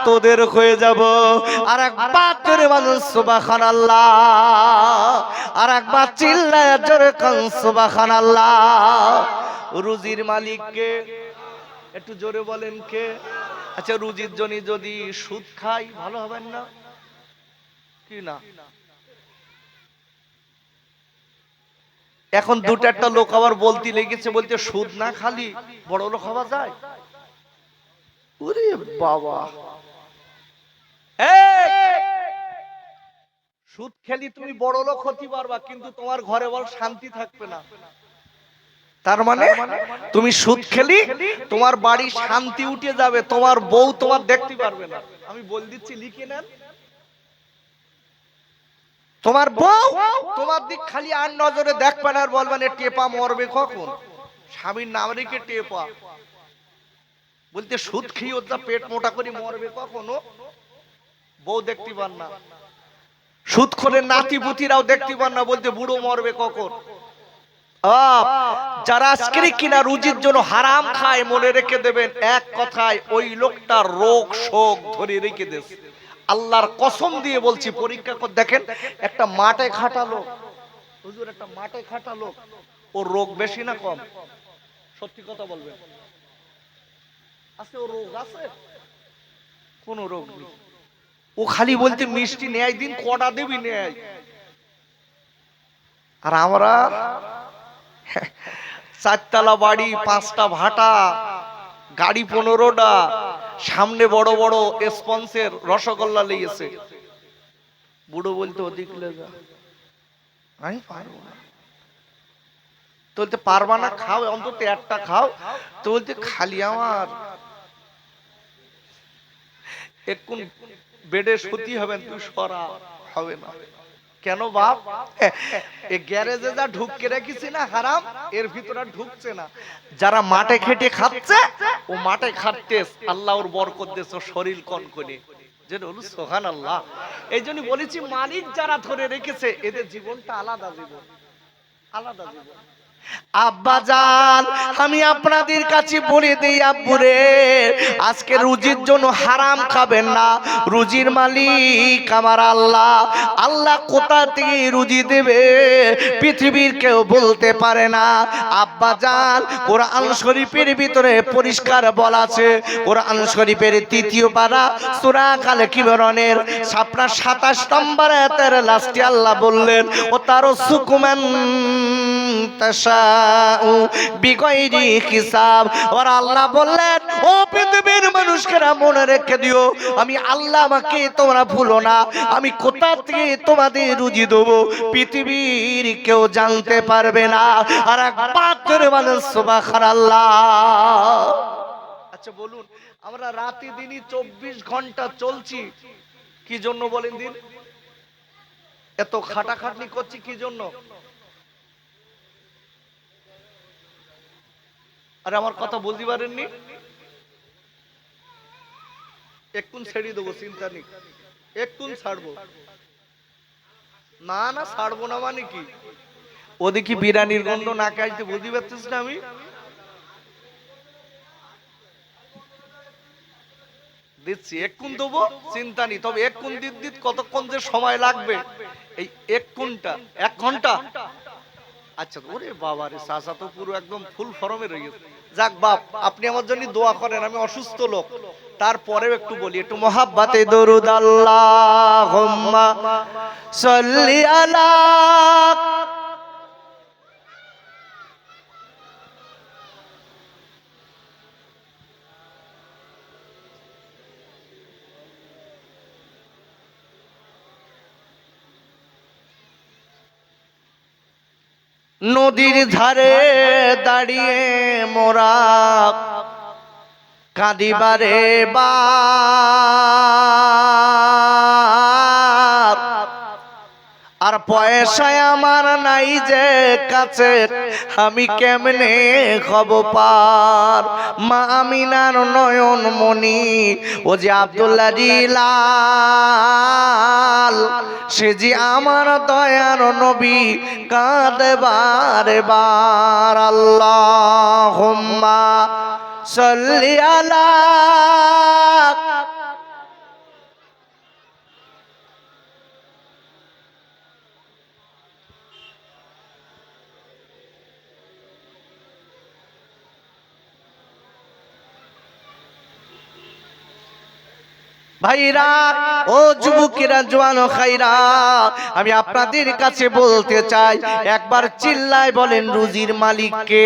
তোদের হয়ে যাব। আর একবার জোরে বলুন সুবহানাল্লাহ, আর একবার চিল্লায় জোরে কান সুবহানাল্লাহ। রুজির মালিক কে? একটু জোরে বলেন কে? আচ্ছা, রুজির জন্য যদি সুদ খাই ভালো হবে না কি না? এখন দুটো একটা লোক আবার বলতে লেগেছে, বলতে সুদ না খালি বড় লোক হওয়া যায়। ওরে বাবা, সুদ খেলি তুমি বড় লোক হতে পারবা, কিন্তু তোমার ঘরে বল শান্তি থাকবে না। তার মানে তুমি সুদ খেলি তোমার বাড়ি শান্তি উঠে যাবে, তোমার বউ তোমার দেখতে পারবে না। আমি বল দিচ্ছি, লিখে নেন। তোমার বউ তোমার দিক খালি আর নজরে দেখবে না, আর বলবেন টেপা মরবে কখন, স্বামীর নাম রেখে টেপা। বলতে সুদ খেয়ে ওর পেট মোটা করে মরবে কখনো, বউ দেখতে পান না। সুদ করে নাতি পুতিরাও দেখতে পান না, বলতে বুড়ো মরবে কখন। যারা আজকে কিনা রুজির জন্য হারাম খায়, মনে রেখে দেবেন এক কথায় ওই লোকটা রোগ শোক ধরে রেখে দেবে। আল্লাহর কসম দিয়ে বলছি, পরীক্ষা করে দেখেন, একটা মাঠে খাটা লোক, হুজুর একটা মাঠে খাটা লোক, ওর রোগ বেশি না কম? সত্যি কথা বলবেন, আছে ও রোগ আছে? কোন রোগ নেই। ও খালি বলতে মিষ্টি নেয় দিন কটা দেবি নেয়। আর আমরা চারতলা বাড়ি, 5টা ভাটা, গাড়ি 15টা, সামনে বড় বড় স্পন্সের রসগোল্লা লেগেছে। বুড়ো বলতে ওদিক লে যা, আমি পারবো না। তো বলতে পারবা না, খাও অন্তত একটা খাও। তো বলতে খালি আমার এখন বেডে শুতি হবেন, তুই সরা, হবে না। কেন বাপ? এ গ্যারেজে যা ঢুককে রেখেছি না হারাম, এর ভিতরে ঢুকছে না। যারা মাঠে খেটে খাচ্ছে, ও মাঠে খাটতে আল্লাহ ওর বরকত দিয়েছে, শরীর কনকনে। যেটা হলো সুবহানাল্লাহ। এই জন্য বলেছি মালিক যারা ধরে রেখেছে এদের জীবনটা আলাদা জীবন, আলাদা জীবন। আব্বাজান, আমি আপনাদের কাছে বলে দেই আব্বুরে, আজকে রুজির জন্য হারাম খাবেন না। রুজির মালিক আমার আল্লাহ। আল্লাহ কোথা থেকে রুজি দেবে পৃথিবীর কেউ বলতে পারে না। আব্বাজান, কোরআন শরীফের ভিতরে পরিষ্কার বলা আছে, কোরআন শরীফের ৩য় পারা সূরা আল ইমরানের ২৭ নম্বর আয়াতের লাস্টে আল্লাহ বললেন, ও তারো সুকুমান বিগয়রি হিসাব। আর আল্লাহ বললেন, ও পৃথিবীর মানুষেরা মনে রেখে দিও, আমি আল্লাহ, আমাকে তোমরা ভুলো না। আমি কোথা থেকে তোমাদের রুজি দেবো পৃথিবীর কেউ জানতে পারবে না। আর একবার করে বলেন সুবহানাল্লাহ। আচ্ছা বলুন, আমরা রাতে দিনই 24 ঘন্টা চলছি কি জন্য বলেন দিন? এত খাটাখাটনি করছি কি জন্য? আরে আমার কথা বলতে পারেননি? এক্ষুন ছেড়ে দেবো, চিন্তা নেই, এক্ষুন ছাড়বো। না না ছাড়বো না মানে কি? ওদিকে বিরানির গন্ধ না কাটতে বুঝতে পারছিস না? আমি দিচ্ছি, এক্ষুন দেবো, চিন্তা নেই। তবে এক্ষুন দিত কতক্ষণ যে সময় লাগবে, এই এক্ষুনটা 1 ঘন্টা। আচ্ছা, ওরে বাবা রে, চাচা তো পুরো একদম ফুল ফরমে রয়ে গেছে। যাক বাপ, আপনি আমার জন্য দোয়া করেন, আমি অসুস্থ লোক, তারপরেও একটু বলি, একটু মহাব্বতে দরুদ আল্লাহুম্মা সাল্লি আলা। নদীর ধারে দাঁড়িয়ে মোরা কাঁদিবারে বার, আর পয়সায় আমার নাই যে কাছে, আমি কেমনে হব পার। মা আমিনার নয়ন মনি, ও যে আব্দুল্লাহ জিলাল, সে যে আমার দয়ার নবী, কাঁদে বারে বার। আল্লাহুম্মা সাল্লি আলা। ভাইরা, ও যুবকেরা, জওয়ান ও খাইরা, আমি আপনাদের কাছে বলতে চাই, একবার চিল্লায় বলেন রুজির মালিক কে?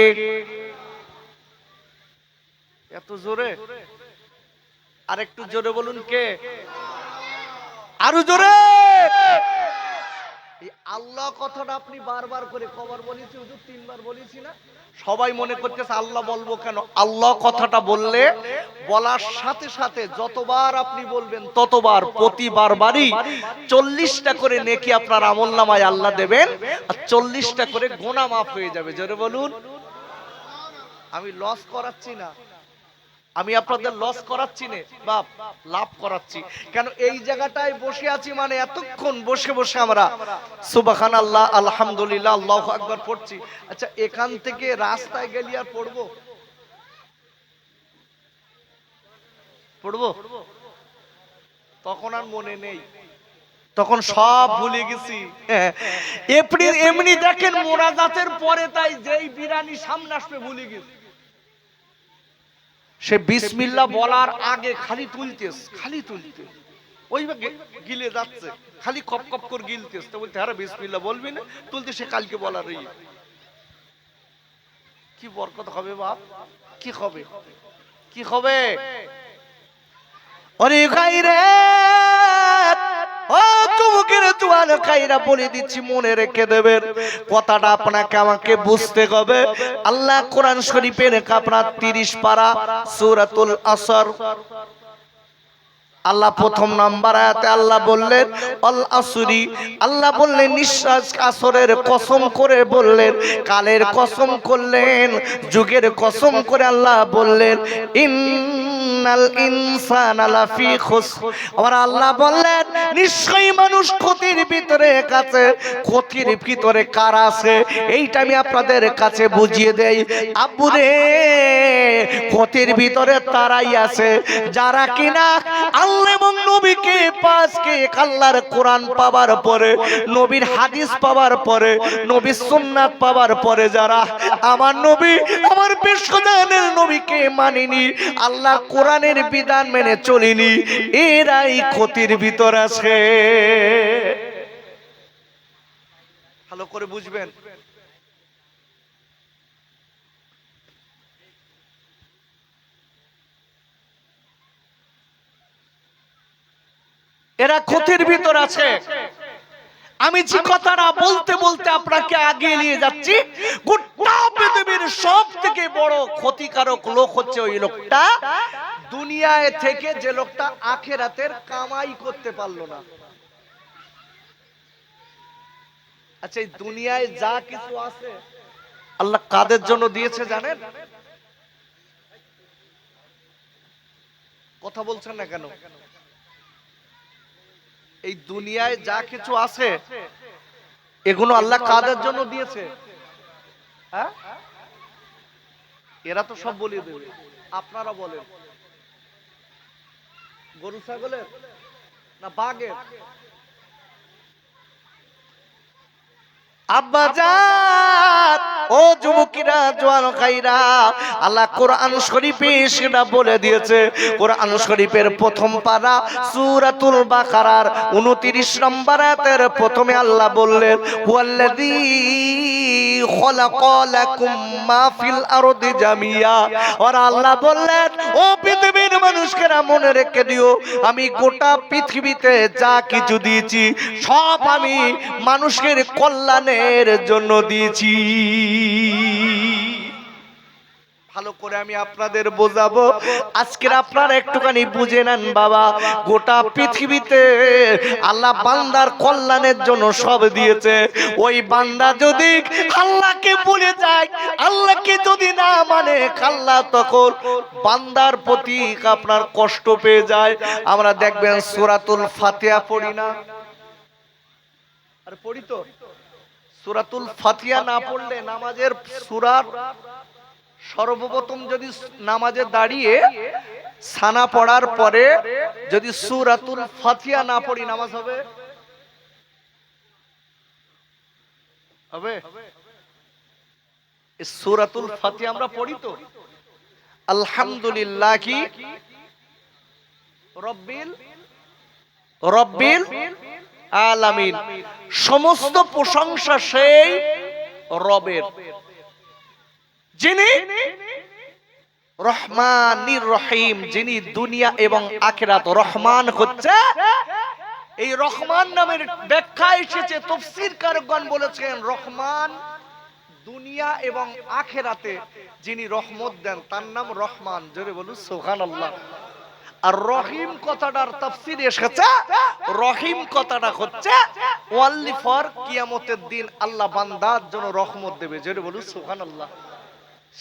এত জোরে? আর একটু জোরে বলুন, কে? আরো জোরে। আল্লাহ কথাটা আপনি বারবার করে কবার বলেছি হুজুর? 3 বার বলেছি না? সবাই মনে করতেছে আল্লাহ বলবো কেন? আল্লাহ কথাটা বললে বলার সাথে সাথে যতবার আপনি বলবেন ততবার, প্রতিবার বারই 40টা করে নেকি আপনার আমলনামায় আল্লাহ দেবেন, আর 40টা করে গুনাহ মাফ হয়ে যাবে। জোরে বলুন। আমি লস করাচ্ছি না, আমি আপনাদের লস করাচ্ছি না বাপ, লাভ করাচ্ছি। কেন এই জায়গাটায় বসে আছি মানে এতক্ষণ বসে বসে আমরা সুবহানাল্লাহ, আলহামদুলিল্লাহ, আল্লাহু আকবার পড়ছি। আচ্ছা, এখান থেকে রাস্তায় গেলি আর পড়বো? পড়বো? তখন আর মনে নেই, তখন সব ভুলে গেছি। এমনি দেখেন মোনাজাতের পরে তাই যেই বিরানি সামনে আসবে ভুলে গেছি। সে বিসমিল্লাহ বলার আগে খালি তুলতেস, খালি তুলতেস, ওই গিলে যাচ্ছে, খালি কপ কপ করে গিলতেস। তো বলতে আরে বিসমিল্লাহ বলবি না, তুলতে সে কালকে বলার কি বরকত হবে বাপ, কি হবে, কি হবে? ওরে গাইরে, ও যুবকের জওয়ান খাইরা, বলে দিচ্ছি মনে রেখে দেবেন কথাটা, আপনাকে আমাকে বুঝতে হবে। আল্লাহ কোরআন শরীফের আপনার 30 পারা সূরাতুল আসর আল্লাহ প্রথম নাম্বার আয়াতে আল্লাহ বললেন আল আসরি, আল্লাহ বললেন নিঃশ্বাস, আসরের কসম করে বললেন, কালের কসম করলেন, যুগের কসম করে আল্লাহ বললেন ইন্নাল ইনসানা লাফি খুসর। আবার আল্লাহ বললেন নিশ্চয়ই মানুষ ক্ষতির ভিতরে কাছে। ক্ষতির ভিতরে কার আছে এইটা আমি আপনাদের কাছে বুঝিয়ে দেই। আব্বুরে, ক্ষতির ভিতরে তারাই আছে যারা কিনা আল্লাহ এবং নবীকে পাঁচকে আল্লাহর কোরআন পাওয়ার পরে, নবীর হাদিস পাওয়ার পরে, নবীর সুন্নাত পাওয়ার পরে যারা আমার নবী, আমার বিশ্বজাহানের নবীকে মানিনি, আল্লাহ কোরআনের বিধান মেনে চলিনি, এরাই ক্ষতির ভিতর আছে। ভালো করে বুঝবেন। এরা ক্ষতির ভিতর আছে। আমি যে কথাটা বলতে বলতে আপনাকে আগে নিয়ে যাচ্ছি, গোটা পৃথিবীর সব থেকে বড় ক্ষতিকারক লোক হচ্ছে ওই লোকটা দুনিয়ায় থেকে যে লোকটা আখিরাতের কামাই করতে পারলো না। আচ্ছা, এই দুনিয়ায় যা কিছু আছে আল্লাহ কাদের জন্য দিয়েছে জানেন? কথা বলছেন না কেন? এই দুনিয়ায় যা কিছু আছে এগুলো আল্লাহ কাদের জন্য দিয়েছে? হ্যাঁ, এরা তো সব বলিয়ে দেবে। আপনারা বলেন, গরু ছাগলের না বাঘের? আব্বাজান, ও যুবকেরা, জওয়ান ভাইরা, আল্লাহ কোরআন শরীফে সেটা বলে দিয়েছে। কোরআন শরীফের প্রথম পারা সূরাতুল বাকারার 29 নম্বর আয়াতের প্রথমে আল্লাহ বললেন ওয়াল্লাযী খালাকা লাকুম মা ফিল আরদি জামিয়া। আর আল্লাহ বললেন ও পৃথিবীর মানুষকেরা মনে রেখে দিও, আমি গোটা পৃথিবীতে যা কিছু দিয়েছি সব আমি মানুষের কল্যাণের জন্য দিয়েছি। ভালো করে আমি আপনাদের বোঝাবো, আজকের আপনারা একটুখানি বুঝে নেন বাবা। গোটা পৃথিবীতে আল্লাহ বান্দার কল্যাণের জন্য সব দিয়েছে। ওই বান্দা যদি আল্লাহকে ভুলে যায়, আল্লাহকে যদি না মানে, আল্লাহ তখন বান্দার প্রতি আপনার কষ্ট পেয়ে যায়। আমরা দেখবেন সূরাতুল ফাতিহা পড়ি না? আর পড়ি তো। সূরাতুল ফাতিহা না পড়লে নামাজের সূরার সর্বপ্রথম যদি নামাজে দাঁড়িয়ে সানা পড়ার পরে যদি সূরাতুল ফাতিহা না পড়ি নামাজ হবে? হবে? এই সূরাতুল ফাতিহা আমরা পড়ি তো। আলহামদুলিল্লাহি রব্বিল আলামিন, সমস্ত প্রশংসা সেই রবের যিনি রহমানির রহিম, যিনি দুনিয়া এবং আখিরাত। রহমান হচ্ছে, এই রহমান নামের ব্যাখ্যা এসেছে, তাফসীরকারগণ বলেছেন রহমান দুনিয়া এবং আখিরাতে যিনি রহমত দেন তার নাম রহমান। জোরে বলুন সুবহানাল্লাহ। আর রহিম কথাটার তাফসীর এসেছে, রহিম কথাটা হচ্ছে ওয়ানলি ফর কিয়ামতের দিন আল্লাহ বান্দার জন্য রহমত দেবে। জোরে বলুন সুবহানাল্লাহ।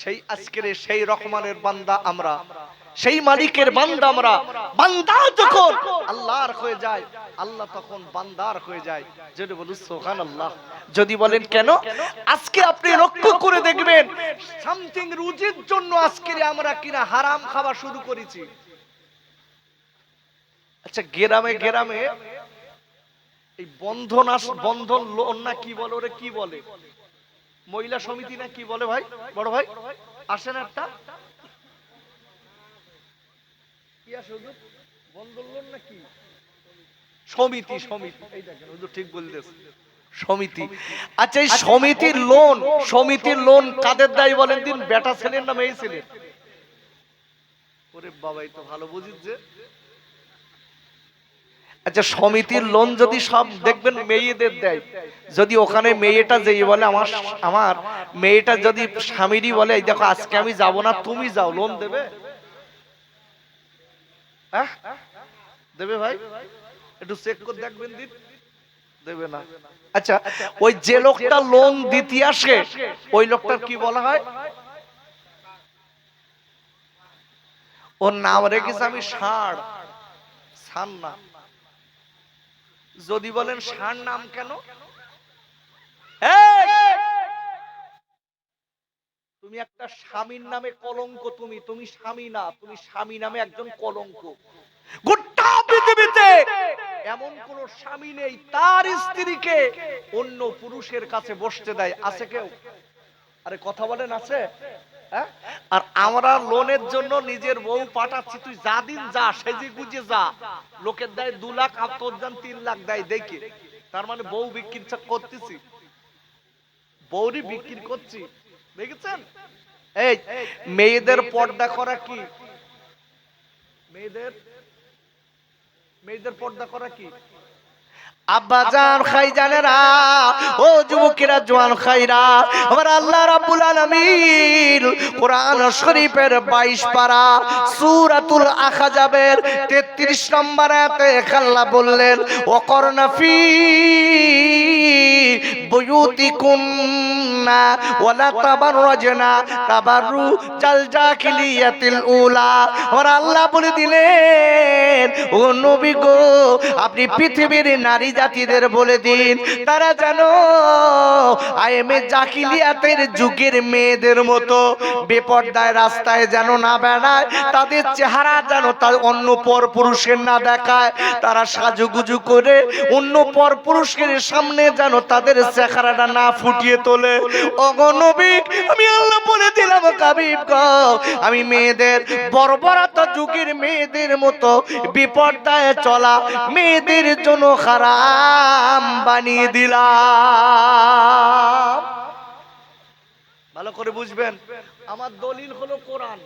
সেই আজকের সেই রহমানের বান্দা আমরা, সেই মালিকের বান্দা আমরা। বান্দা যখন আল্লাহর হয়ে যায়, আল্লাহ তখন বান্দার হয়ে যায়। যদি বলুন সুবহানাল্লাহ। যদি বলেন কেন, আজকে আপনি লক্ষ্য করে দেখবেন সামথিং রুজির জন্য আজকে আমরা কিনা হারাম খাওয়া শুরু করেছি। আচ্ছা, গ্রামে গ্রামে এই বন্ধন লোন না কি বলে, ওরে কি বলে, মহিলা সমিতি না কি বলে ভাই, বড় ভাই আসেন একটা কি আসে হুজুর, বন্ধন লোন না কি সমিতি, সমিতি, এই দেখেন হুজুর ঠিক বলতেছে সমিতি। আচ্ছা, এই সমিতির লোন কাদের দায়ী বলেন দিন? বেটা ছেলের না মেয়ে ছেলের? ওরে বাবাই তো ভালো বুঝিস যে। আচ্ছা, সমিতির লোন যদি সব দেখবেন মেয়েদের দেয়, যদি ওখানে মেয়েটা যেই বলে আমার মেয়েটা যদি স্বামীরই বলে এই দেখো আজকে আমি যাব না, তুমি যাও, লোন দেবে? দেবে ভাই? একটু চেক করে দেখবেন দিন, দেবে না। আচ্ছা, ওই যে লোকটা লোন দিতে আসে ওই লোকটার কি বলা হয়? ওর নাম রেখেছে আমি ষাঁড়, ছান না। যদি বলেন ষাঁড় নাম কেন? তুমি একটা স্বামীর নামে কলঙ্ক, তুমি তুমি স্বামী না, তুমি স্বামী নামে একজন কলঙ্ক। গোটা পৃথিবীতে এমন কোন স্বামী নেই তার স্ত্রীকে অন্য পুরুষের কাছে বসতে দেয়, আছে কেউ? আরে কথা বলেন, আছে? হ্যাঁ? আর আমরা লোনের জন্য নিজের বউ পাঠাচ্ছি, তুই যা দিন যা, সেজে গুজে যা। লোকের দেয় 2 লাখ, আর তোর যান 3 লাখ দেয়, দেখে তার মানে বউ বিক্রি করতেছি, বউরি বিক্রি করছি। দেখেছেন? এই মেয়েদের পর্দা করা কি? মেয়েদের মেয়েদের পর্দা করা কি? আব্বাজান খাইজানেরা, ও যুবকেরা, জওয়ান খাইরা, আমার আল্লাহ রাব্বুল আলামিন কোরআন শরীফের 22 পারা সূরাতুল আহজাবের 33 নম্বর আয়াতে আল্লাহ বললেন, ওয়াকরনা ফি বুয়ুতিকুন্না ওয়ালা তাবাররাজনা তাবাররুজাল জাহিলিয়াতিল উলা। আর আল্লাহ বলে দিলেন, ও নবী গো, আপনি পৃথিবীর নারী জাতিদের বলে দিন, তারা জানো আইএমএ জাহিলিয়াতের যুগের মেয়েদের মতো বেপরদায় রাস্তায় যেন না বেড়ায়, তাদের চেহারা যেন তার অন্য পর পুরুষের না দেখায়, তারা সাজুগুজু করে অন্য পর পুরুষের সামনে যেন তাদের চেহারাটা না ফুটিয়ে তোলে। ওগো নবী, আমি আল্লাহ বলে দিলাম, হাবিব গো, আমি মেয়েদের বর্বরতা যুগের মেয়েদের মতো বিপর্দায় চলা মেয়েদের জন্য হারাম বানিয়ে দিলাম। ভালো করে বুঝবেন, আমার দলিল হলো কোরআন।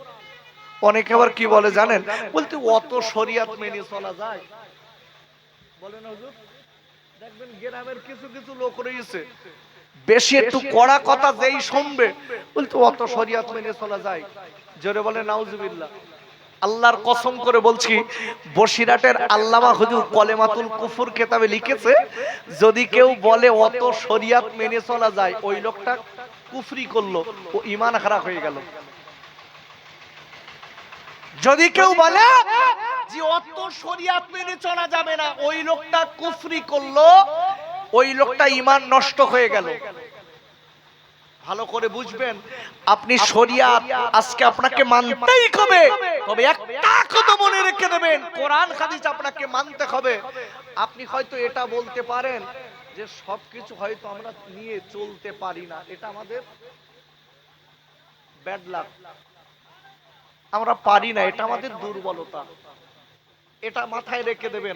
অনেকে আবার কি বলে জানেন? বলতে অত শরিয়াত মেনে চলা যায়? বলেন হুজুর, দেখবেন গ্রামের কিছু কিছু লোক রয়েছে বেশি একটু কড়া কথা যেই শুনবে বলতে অত শরিয়াত মেনে চলা যায়? জোরে বলে নাউজুবিল্লাহ। আল্লাহর কসম করে বলছি, বসিরহাটের আল্লামা হুজুর কলেমাতুল কুফর কিতাবে লিখেছে, যদি কেউ বলে অত শরিয়াত মেনে চলা যায়, ওই লোকটা কুফরি করলো, ও ঈমান খারাপ হয়ে গেল। যদি কেউ বলে যে অত শরিয়াত মেনে চলা যাবে না, ওই লোকটা কুফরি করলো, ওই লোকটা ঈমান নষ্ট হয়ে গেল। ভালো করে বুঝবেন, আপনি শরিয়াত আজকে আপনাকে মানতেই হবে, তবে একটা কথা মনে রেখে দেবেন, কোরআন হাদিস আপনাকে মানতে হবে। আপনি হয়তো এটা বলতে পারেন যে সবকিছু হয়তো আমরা নিয়ে চলতে পারি না, এটা আমাদের ব্যাড লাক, আমরা পারি না, এটা আমাদের দুর্বলতা, এটা মাথায় রেখে দেবেন।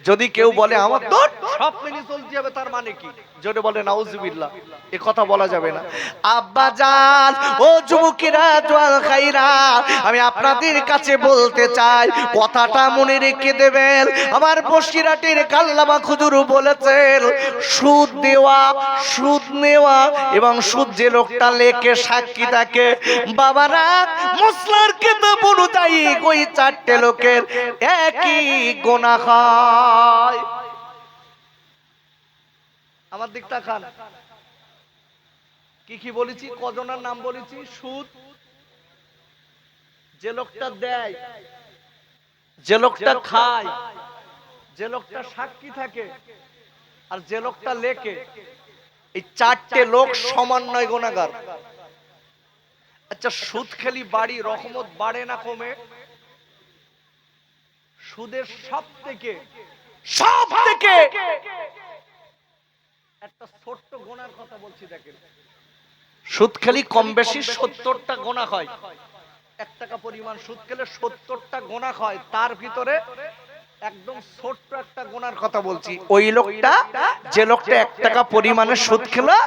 যদি কেউ বলে আমার তো সব মেনে চলতে হবে, তার মানে কি? যদি বলে নাউজুবিল্লাহ, এ কথা বলা যাবে না। আব্বা জান, ও যুবকেরা, জওয়ান খাইরা, আমি আপনাদের কাছে বলতে চাই, কথাটা মনে রেখে দেবেন। আমার বসিরহাটের কাল্লামা হুজুর বলেছেন, সুদ দেওয়া, সুদ নেওয়া এবং সুদ যে লোকটা লেখে সাক্ষী থাকে, বাবারা মুসলার কিতাব অনুযায়ী ওই 4টে লোকের একই গুনাহ হয়। আমার দিকটা খান, কি কি বলেছি, কজনের নাম বলেছি? সুদ, যে লোকটা দেয়, যে লোকটা খায়, যে লোকটা সাক্ষী থাকে, আর যে লোকটা লেখে, এই 4টে লোক সমান নয় গুনাহগার। আচ্ছা, সুদ খেলি বাড়ি রহমত বাড়ে না কমে? সুদের সব থেকে একটা ছোট্ট গুনার কথা বলছি, দেখেন, সুদ খেলি কম বেশি 70টা গুনাহ হয়। 1 টাকা পরিমাণ সুদ খেলে 70টা গুনাহ হয়, তার ভিতরে একদম ছোট্ট একটা গুনার কথা বলছি। ওই লোকটা, যে লোকটা 1 টাকা পরিমাণে সুদ খেলো,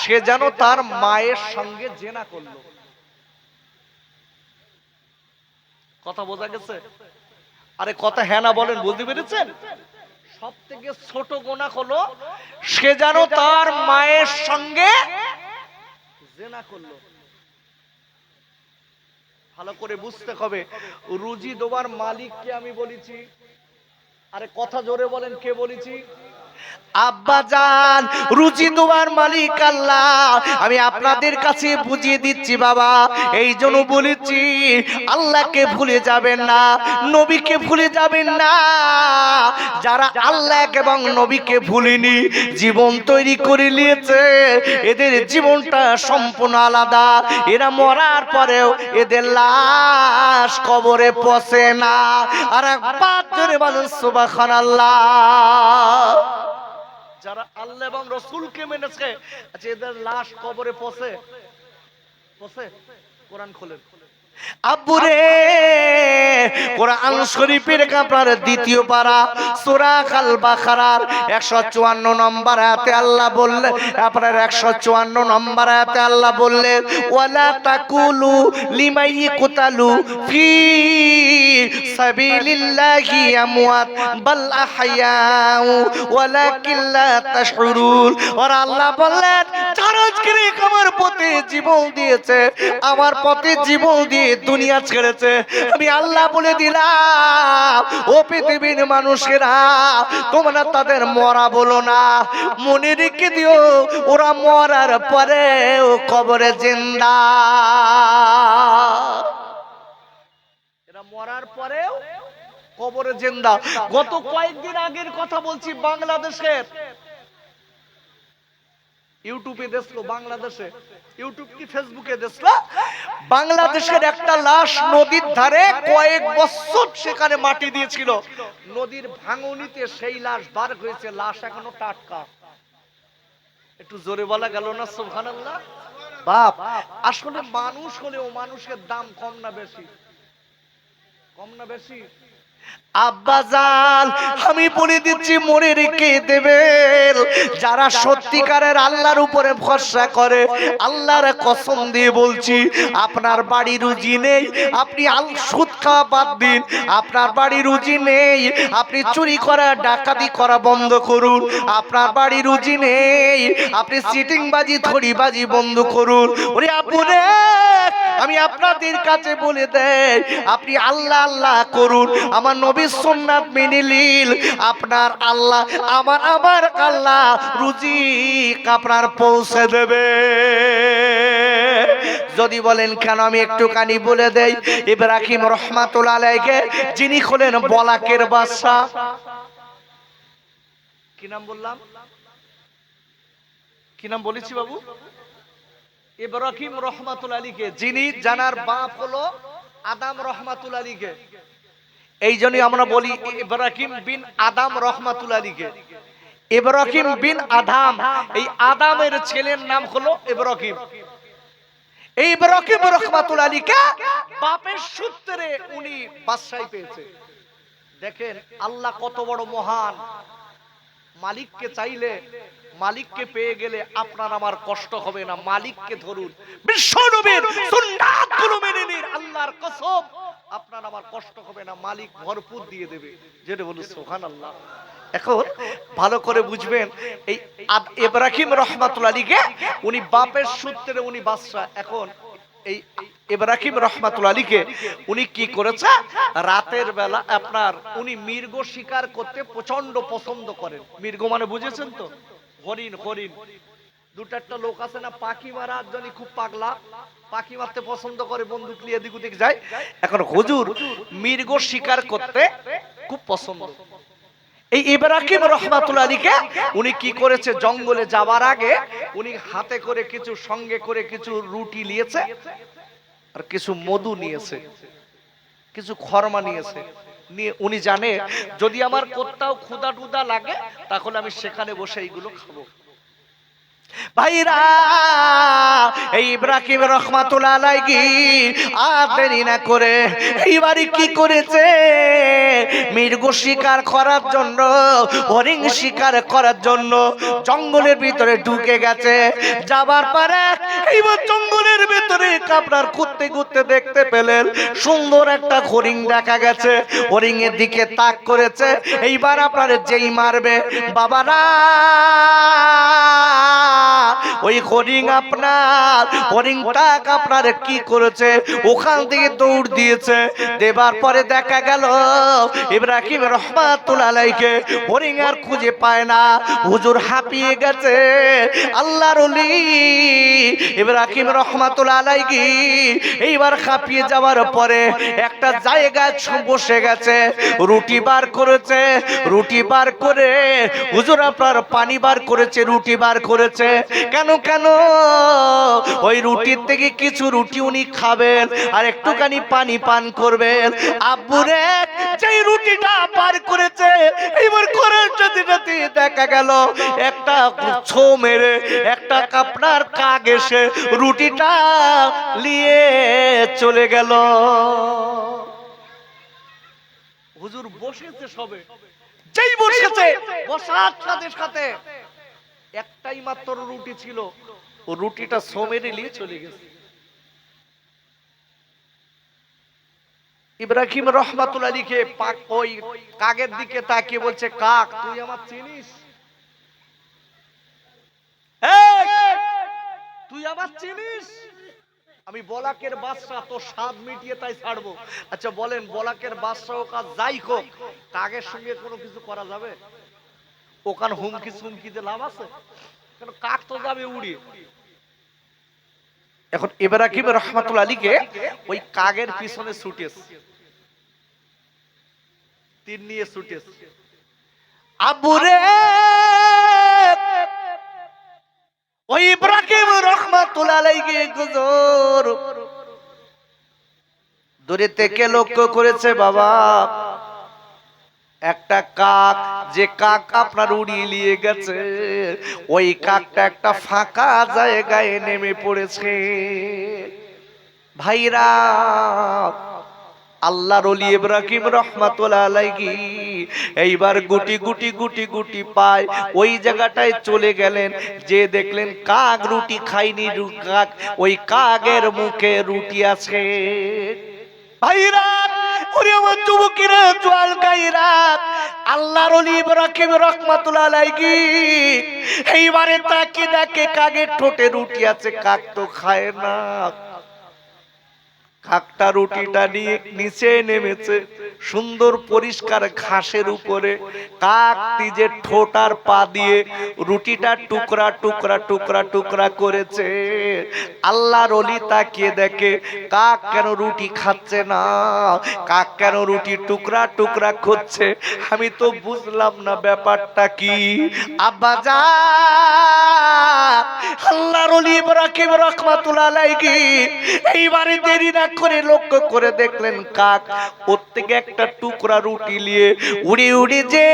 সে যেন তার মায়ের সঙ্গে জিনা করলো। কথা বোঝা গেছে? আরে কথা হ্যাঁ না বলেন, বুঝতে পেরেছেন? সব থেকে ছোট গুনাহ হলো সে যেন তার মায়ের সঙ্গে জিনা করলো। ভালো করে বুঝতে হবে, রুজি দেওয়ার মালিককে আমি বলেছি, আরে কথা জোরে বলেন, কে বলেছি? আব্বাজান, রুচি তোমার মালিক আল্লাহ। আমি আপনাদের কাছে বুঝিয়ে দিচ্ছি বাবা, এই জন্য বলেছি আল্লাহকে ভুলে যাবেন না, নবীকে ভুলে যাবেন না। যারা আল্লাহ এবং নবীকে ভুলেনি, জীবন তৈরি করে নিয়েছে, এদের জীবনটা সম্পূর্ণ আলাদা। এরা মরার পরেও এদের লাশ কবরে পচে না। আর একবার জোরে বলুন সুবহানাল্লাহ। যারা আল্লাহ এবং রসুলকে মেনেছে, আচ্ছা এদের লাশ কবরে পচে? কোরআন খোলেন আব্বুরে। কোরআন শরীফের আপনার দ্বিতীয় পারা সূরা আল বাকারার 154 নম্বর আয়াতে আল্লাহ বললেন, আপনার 154 নম্বর আয়াতে আল্লাহ বললেন, ওয়ালা তাকুলু লিমাই কুতালু ফি সাবিলিল্লাহি আমওয়াত বাল আহইয়াউ ওয়ালাকিন লা তাশউরুন। আর আল্লাহ বললেন, যারা আজকে আমার পথে জীবন দিয়েছে, আমার পথে জীবন দিয়ে দুনিয়া ছেড়েছে, আমি আল্লাহ বলে দিলাম ও পৃথিবীর মানুষেরা, তোমরা তাদের মরা বলো না, মনে রেখে দিও ওরা মরার পরে ও কবরে জিন্দা। এরা মরার পরেও কবরে জিন্দা। গত কয়েকদিন আগের কথা বলছি, বাংলাদেশের ইউটিউবে দেখলো, বাংলাদেশে ইউটিউব কি ফেসবুকে দেখলো, বাংলাদেশের একটা লাশ নদীর ধারে কয়েক বছর সেখানে মাটি দিয়েছিল, নদীর ভাঙনিতে সেই লাশ বার হয়েছে, লাশ এখনো টাটকা। একটু জোরে বলা গেল না সুবহানাল্লাহ? বাপ, আসলে মানুষ হলেও মানুষের দাম কম না বেশি? কম না বেশি? আব্বাজান, আমি বলে দিচ্ছি মনে রেখে দেবেন, যারা সত্যিকারের আল্লাহর উপরে ভরসা করে, আল্লাহর কসম দিয়ে বলছি, আপনার বাড়ি রুজি নেই, আপনি সুদ খাওয়া বাদ দিন, আপনার বাড়ি রুজি নেই, আপনি চুরি করা ডাকাতি করা বন্ধ করুন, আপনার বাড়ি রুজি নেই, আপনি সিটিংবাজি ধরিবাজি বন্ধ করুন। ওরে আপুরে, আমি আপনাদের কাছে বলে দেই, আপনি আল্লাহ আল্লাহ করুন, আমার নবীর সুন্নাত মেনে নিন, আপনার আল্লাহ আমার আল্লাহ রুজি আপনার পৌঁছে দেবে। যদি বলেন কেন, আমি একটুখানি বলে দেই, ইব্রাহিম রহমাতুল্লাহ আলাইহি, যিনি হলেন বলাকের বাদশা। কি নাম বললাম? কি নাম বলেছি বাবু? ইব্রাহিম রহমাতুল্লাহ আলাইহি, যিনি জানার বাপ হলো আদম রহমাতুল্লাহ আলাইহি। এই জন্যই আমরা বলি ইব্রাহিম বিন আদম রহমাতুল্লাহ আলাইহি। ইব্রাহিম বিন আদম, এই আদমের ছেলের নাম হলো ইব্রাহিম। এই ইব্রাহিম রহমাতুল্লাহ আলাইহি বাপের সূত্রে উনি বাদশাহী পেয়েছে। দেখেন আল্লাহ কত বড় মহান। মালিককে চাইলে, মালিককে পেয়ে গেলে আপনার আমার কষ্ট হবে না। মালিককে ধরুন, বিশ্ব নবীর সুন্নাতগুলো মেনে নিন, আল্লাহর কসম আপনার আমার কষ্ট হবে না, মালিক ভরপুর দিয়ে দেবে। যেটা বলি সুবহানাল্লাহ। এখন ভালো করে বুঝবেন, এই ইব্রাহিম রহমাতুল্লাহ আলাইহি, উনি বাপের সূত্রে উনি বাদশা। এখন এই ইব্রাহিম রহমাতুল্লাহ আলাইহি উনি কি করেছে, রাতের বেলা আপনার উনি মৃগ শিকার করতে প্রচন্ড পছন্দ করেন। মৃগ মানে বুঝেছেন তো? হরিণ। হরিণ দুটো একটা লোক আছে না, পাখি মারার জন্য খুব পাগলা, পাখি মারতে পছন্দ করে, বন্দুক নিয়ে এদিক ওদিক যায়। এখন হুজুর মৃগ শিকার করতে খুব পছন্দ। এই ইব্রাহিম রহমাতুল্লাহ আলাইহি উনি কি করেছে, জঙ্গলে যাওয়ার আগে উনি হাতে করে কিছু, সঙ্গে করে কিছু রুটি নিয়েছে, আর কিছু মধু নিয়েছে, কিছু খরমা নিয়েছে। নিয়ে উনি জানে যদি আমার কোথাও ক্ষুধা টুধা লাগে তাহলে আমি সেখানে বসে এইগুলো খাবো। ভাইরা, এই ইব্রাহিম রহমাতুল্লাহ আলাইহি আর দেরি না করে এইবারে কি করেছে, মৃগ শিকার করার জন্য, হরিণ শিকার করার জন্য জঙ্গলের ভিতরে ঢুকে গেছে। যাবার পরে এইবার জঙ্গলের ভিতরে আপনার ঘুরতে ঘুরতে দেখতে পেলেন সুন্দর একটা হরিণ দেখা গেছে। হরিণের দিকে তাক করেছে, এইবার আপনার যেই মারবে, বাবারা ওই হরিণ আপনার হরিণটাক আপনার কি করেছে, ওখান থেকে দৌড় দিয়েছে। দেবার পরে দেখা গেল ইব্রাহিম রহমাতুল্লাহ আলাইহি হরিণ আর খুঁজে পায় না, হুজুর হাঁপিয়ে গেছে। আল্লাহর ওলি ইব্রাহিম রহমাতুল্লাহ আলাইহি এইবার হাঁপিয়ে যাওয়ার পরে একটা জায়গায় বসে গেছে, রুটি বার করেছে, রুটি বার করে হুজুর আপনার পানি বার করেছে, রুটি বার করেছে। কেন কেন ওই রুটির থেকে কিছু রুটি উনি খাবেন আর একটুখানি পানি পান করবেন। আব্বুরে যেই রুটিটা বার করেছে এইবার করে যদি দেখা গেল একটা ছো মেরে একটা আপনার কাক এসে রুটিটা নিয়ে চলে গেল। হুজুর বসেছে সবে, যেই বসেছে বসার সাথে সাথে একটাই মাত্র রুটি ছিল, ও রুটিটা সোমেরে নিয়ে চলে গেছে। ইব্রাহিম রহমাতুল্লাহ লিখে ওই কাকের দিকে তাকিয়ে বলছে, কাক তুই আমার চিনিস? তুই আমার চিনিস? আমি বলাকের বাদশা, তোর স্বাদ মিটিয়ে তাই ছাড়বো। আচ্ছা বলেন, বলাকের বাদশা হোক আর যাই হোক, কাকের সঙ্গে কোনো কিছু করা যাবে? ওখান হুমকি সুমকিতে লাভ আছে? কারণ কাক তো যাবে উড়িয়ে। এখন ইব্রাহিম রহমাতুল্লাহ আলীকে ওই কাকের পিছনে ছুটেছে, তীর নিয়ে ছুটেছে। আব্বুরে ওই ইব্রাহিম রহমাতুল্লাহ আলাইহি হুজুর দূরে থেকে লক্ষ্য করেছে, বাবা একটা কাক, যে কাক আপনার উড়িয়ে নিয়ে গেছে ওই কাকটা একটা ফাঁকা জায়গায় নেমে পড়েছে। ভাইরা, আল্লাহর ওলি ইব্রাহিম রাহমাতুল্লাহ আলাইহি এইবার গুটি গুটি গুটি গুটি পায় ওই জায়গাটায় চলে গেলেন, যে দেখলেন কাক রুটি খায়নি, কাক ওই কাকের মুখে রুটি আছে। ভাইরা, ওরে আমার যুবকেরা, জোয়াল গাইরা, আল্লাহর ওলি ইব্রাহিম রাহমাতুল্লাহ আলাইহি এইবারে তাকে দেখে কাকের ঠোঁটে রুটি আছে, কাক তো খায় না। কাকটা রুটিটা নিয়ে নিচে নেমেছে সুন্দর পরিষ্কার ঘাসের উপরে, কাক নিজের ঠোঁট আর পা দিয়ে রুটিটা টুকরা টুকরা টুকরা টুকরা করেছে। আল্লাহর ওলি তাকিয়ে দেখে কাক কেন রুটি খাচ্ছে না, কাক কেন রুটি টুকরা টুকরা করছে, আমি তো বুঝলাম না ব্যাপারটা কি। আব্বাজান, আল্লাহর ওলি ইব্রাহিম রাহমাতুল্লাহ আলাইহি এইবারে দেরি না করে লক্ষ্য করে দেখলেন কাক ওর থেকে একটা টুকরা রুটি নিয়ে উড়ি উড়ি যে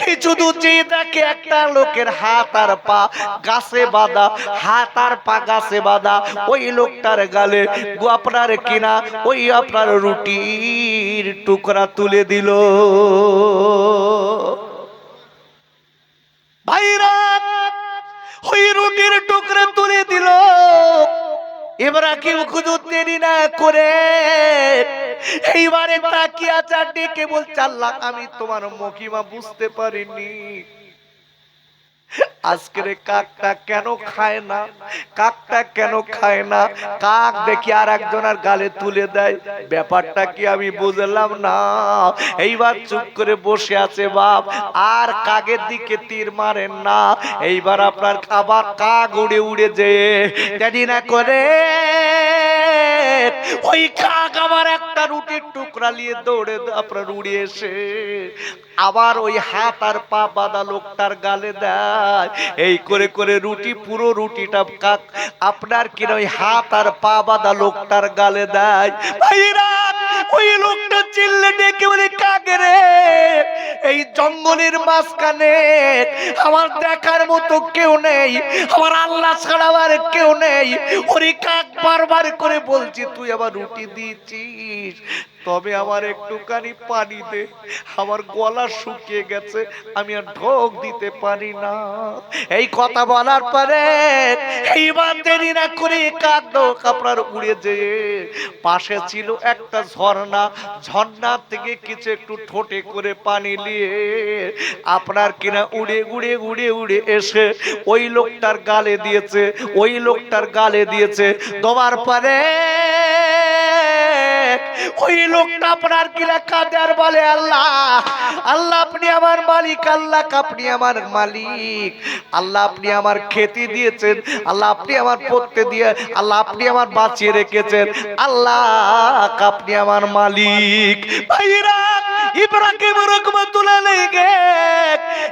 কিছু দূর যেয়ে দেখে একটা লোকের হাত আর পা গাছে বাঁধা, হাত আর পা গাছে বাঁধা, ওই লোকটার গালে আপনার কিনা ওই আপনার রুটির টুকরা তুলে দিল। ভাইরা, ওই রুটির টুকরা তুলে দিল। ইব্রাহিম হুজুর দেরি না করে এইবারে তাকিয়া চার ডেকে বলছে, আল্লাহ আমি তোমার মহিমা বুঝতে পারিনি, আজকের কাকটা কেন খায় না, কাকটা কেন খায় না। কাক দেখি আর একজনের গালে তুলে দেয়, ব্যাপারটা কি আমি বুঝলাম না। এইবার চুপ করে বসে আছে বাপ, আর কাকের দিকে তীর মারেন না। এইবার আপনার আবার কাক উড়ে উড়ে যেয়ে দেরি না করে ওই কাক আবার একটা রুটির টুকরা নিয়ে দৌড়ে আপনার উড়ে এসে আবার ওই হাত আর পা বাঁধা লোকটার গালে দেয়। এই করে করে রুটি, পুরো রুটিটা কাক আপনার কিনা ওই হাত আর পা বাঁধা লোকটার গালে দেয়। ভাইরা, ওই লোকটা চিল্লে ডেকে বলে, কাকে রে, এই জঙ্গলের মাঝখানে আমার দেখার মতো কেউ নেই, আমার আল্লাহ ছাড়া আর কেউ নেই, ওরে কাক বারবার করে বলছি তুই আবার রুটি দিয়েছিস, তবে আমার একটুখানি পানি দে, আমার গলা শুকিয়ে গেছে, আমি আর ঢোক দিতে পারি না। এই কথা বলার পরে এইবার দেরি না করে কাক আপনার উড়ে যেয়ে পাশে ছিল একটা ঝর্ণা, ঝর্ণা থেকে কিছু একটু ঠোঁটে করে পানি নিয়ে আপনার কিনা উড়ে উড়ে উড়ে উড়ে এসে ওই লোকটার গালে দিয়েছে, ওই লোকটার গালে দিয়েছে। দেওয়ার পরে ওই লোকটা আপনার কিনা কাঁদে আর বলে আল্লাহ, আল্লাহ আপনি আমার মালিক, আল্লাহ আপনি আমার মালিক, আল্লাহ আপনি আমার খেতে দিয়েছেন, আল্লাহ আপনি আমার পড়তে দিয়ে, আল্লাহ আপনি আমার বাঁচিয়ে রেখেছেন, আল্লাহ আপনি আমার মালিক। ভাইরা ইব্রাহিম রাহমাতুল্লাহ আলাইহি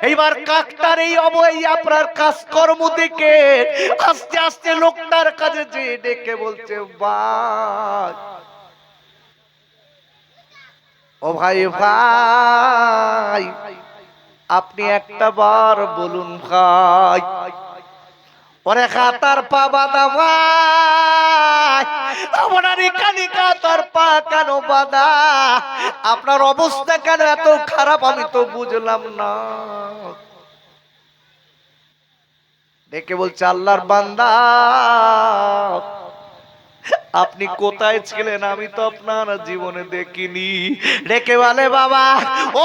এইবার কাকটার এই অবৈ আপনার কাজকর্ম দেখে আস্তে আস্তে লোকটার কাছে যে ডেকে বলছে ভাই, ও ভাই ভাই আপনি একটা বার বলুন ভাই, ওরে খাতার পা বাঁধা ভাই, আপনার এখানে খাতার পা কেন বাঁধা, আপনার অবস্থা কেন এত খারাপ আমি তো বুঝলাম না। ডেকে বলছে আল্লাহর বান্দা আপনি কোথায় ছিলেন, আমি তো আপনার জীবনে দেখিনি। ডেকে বলে বাবা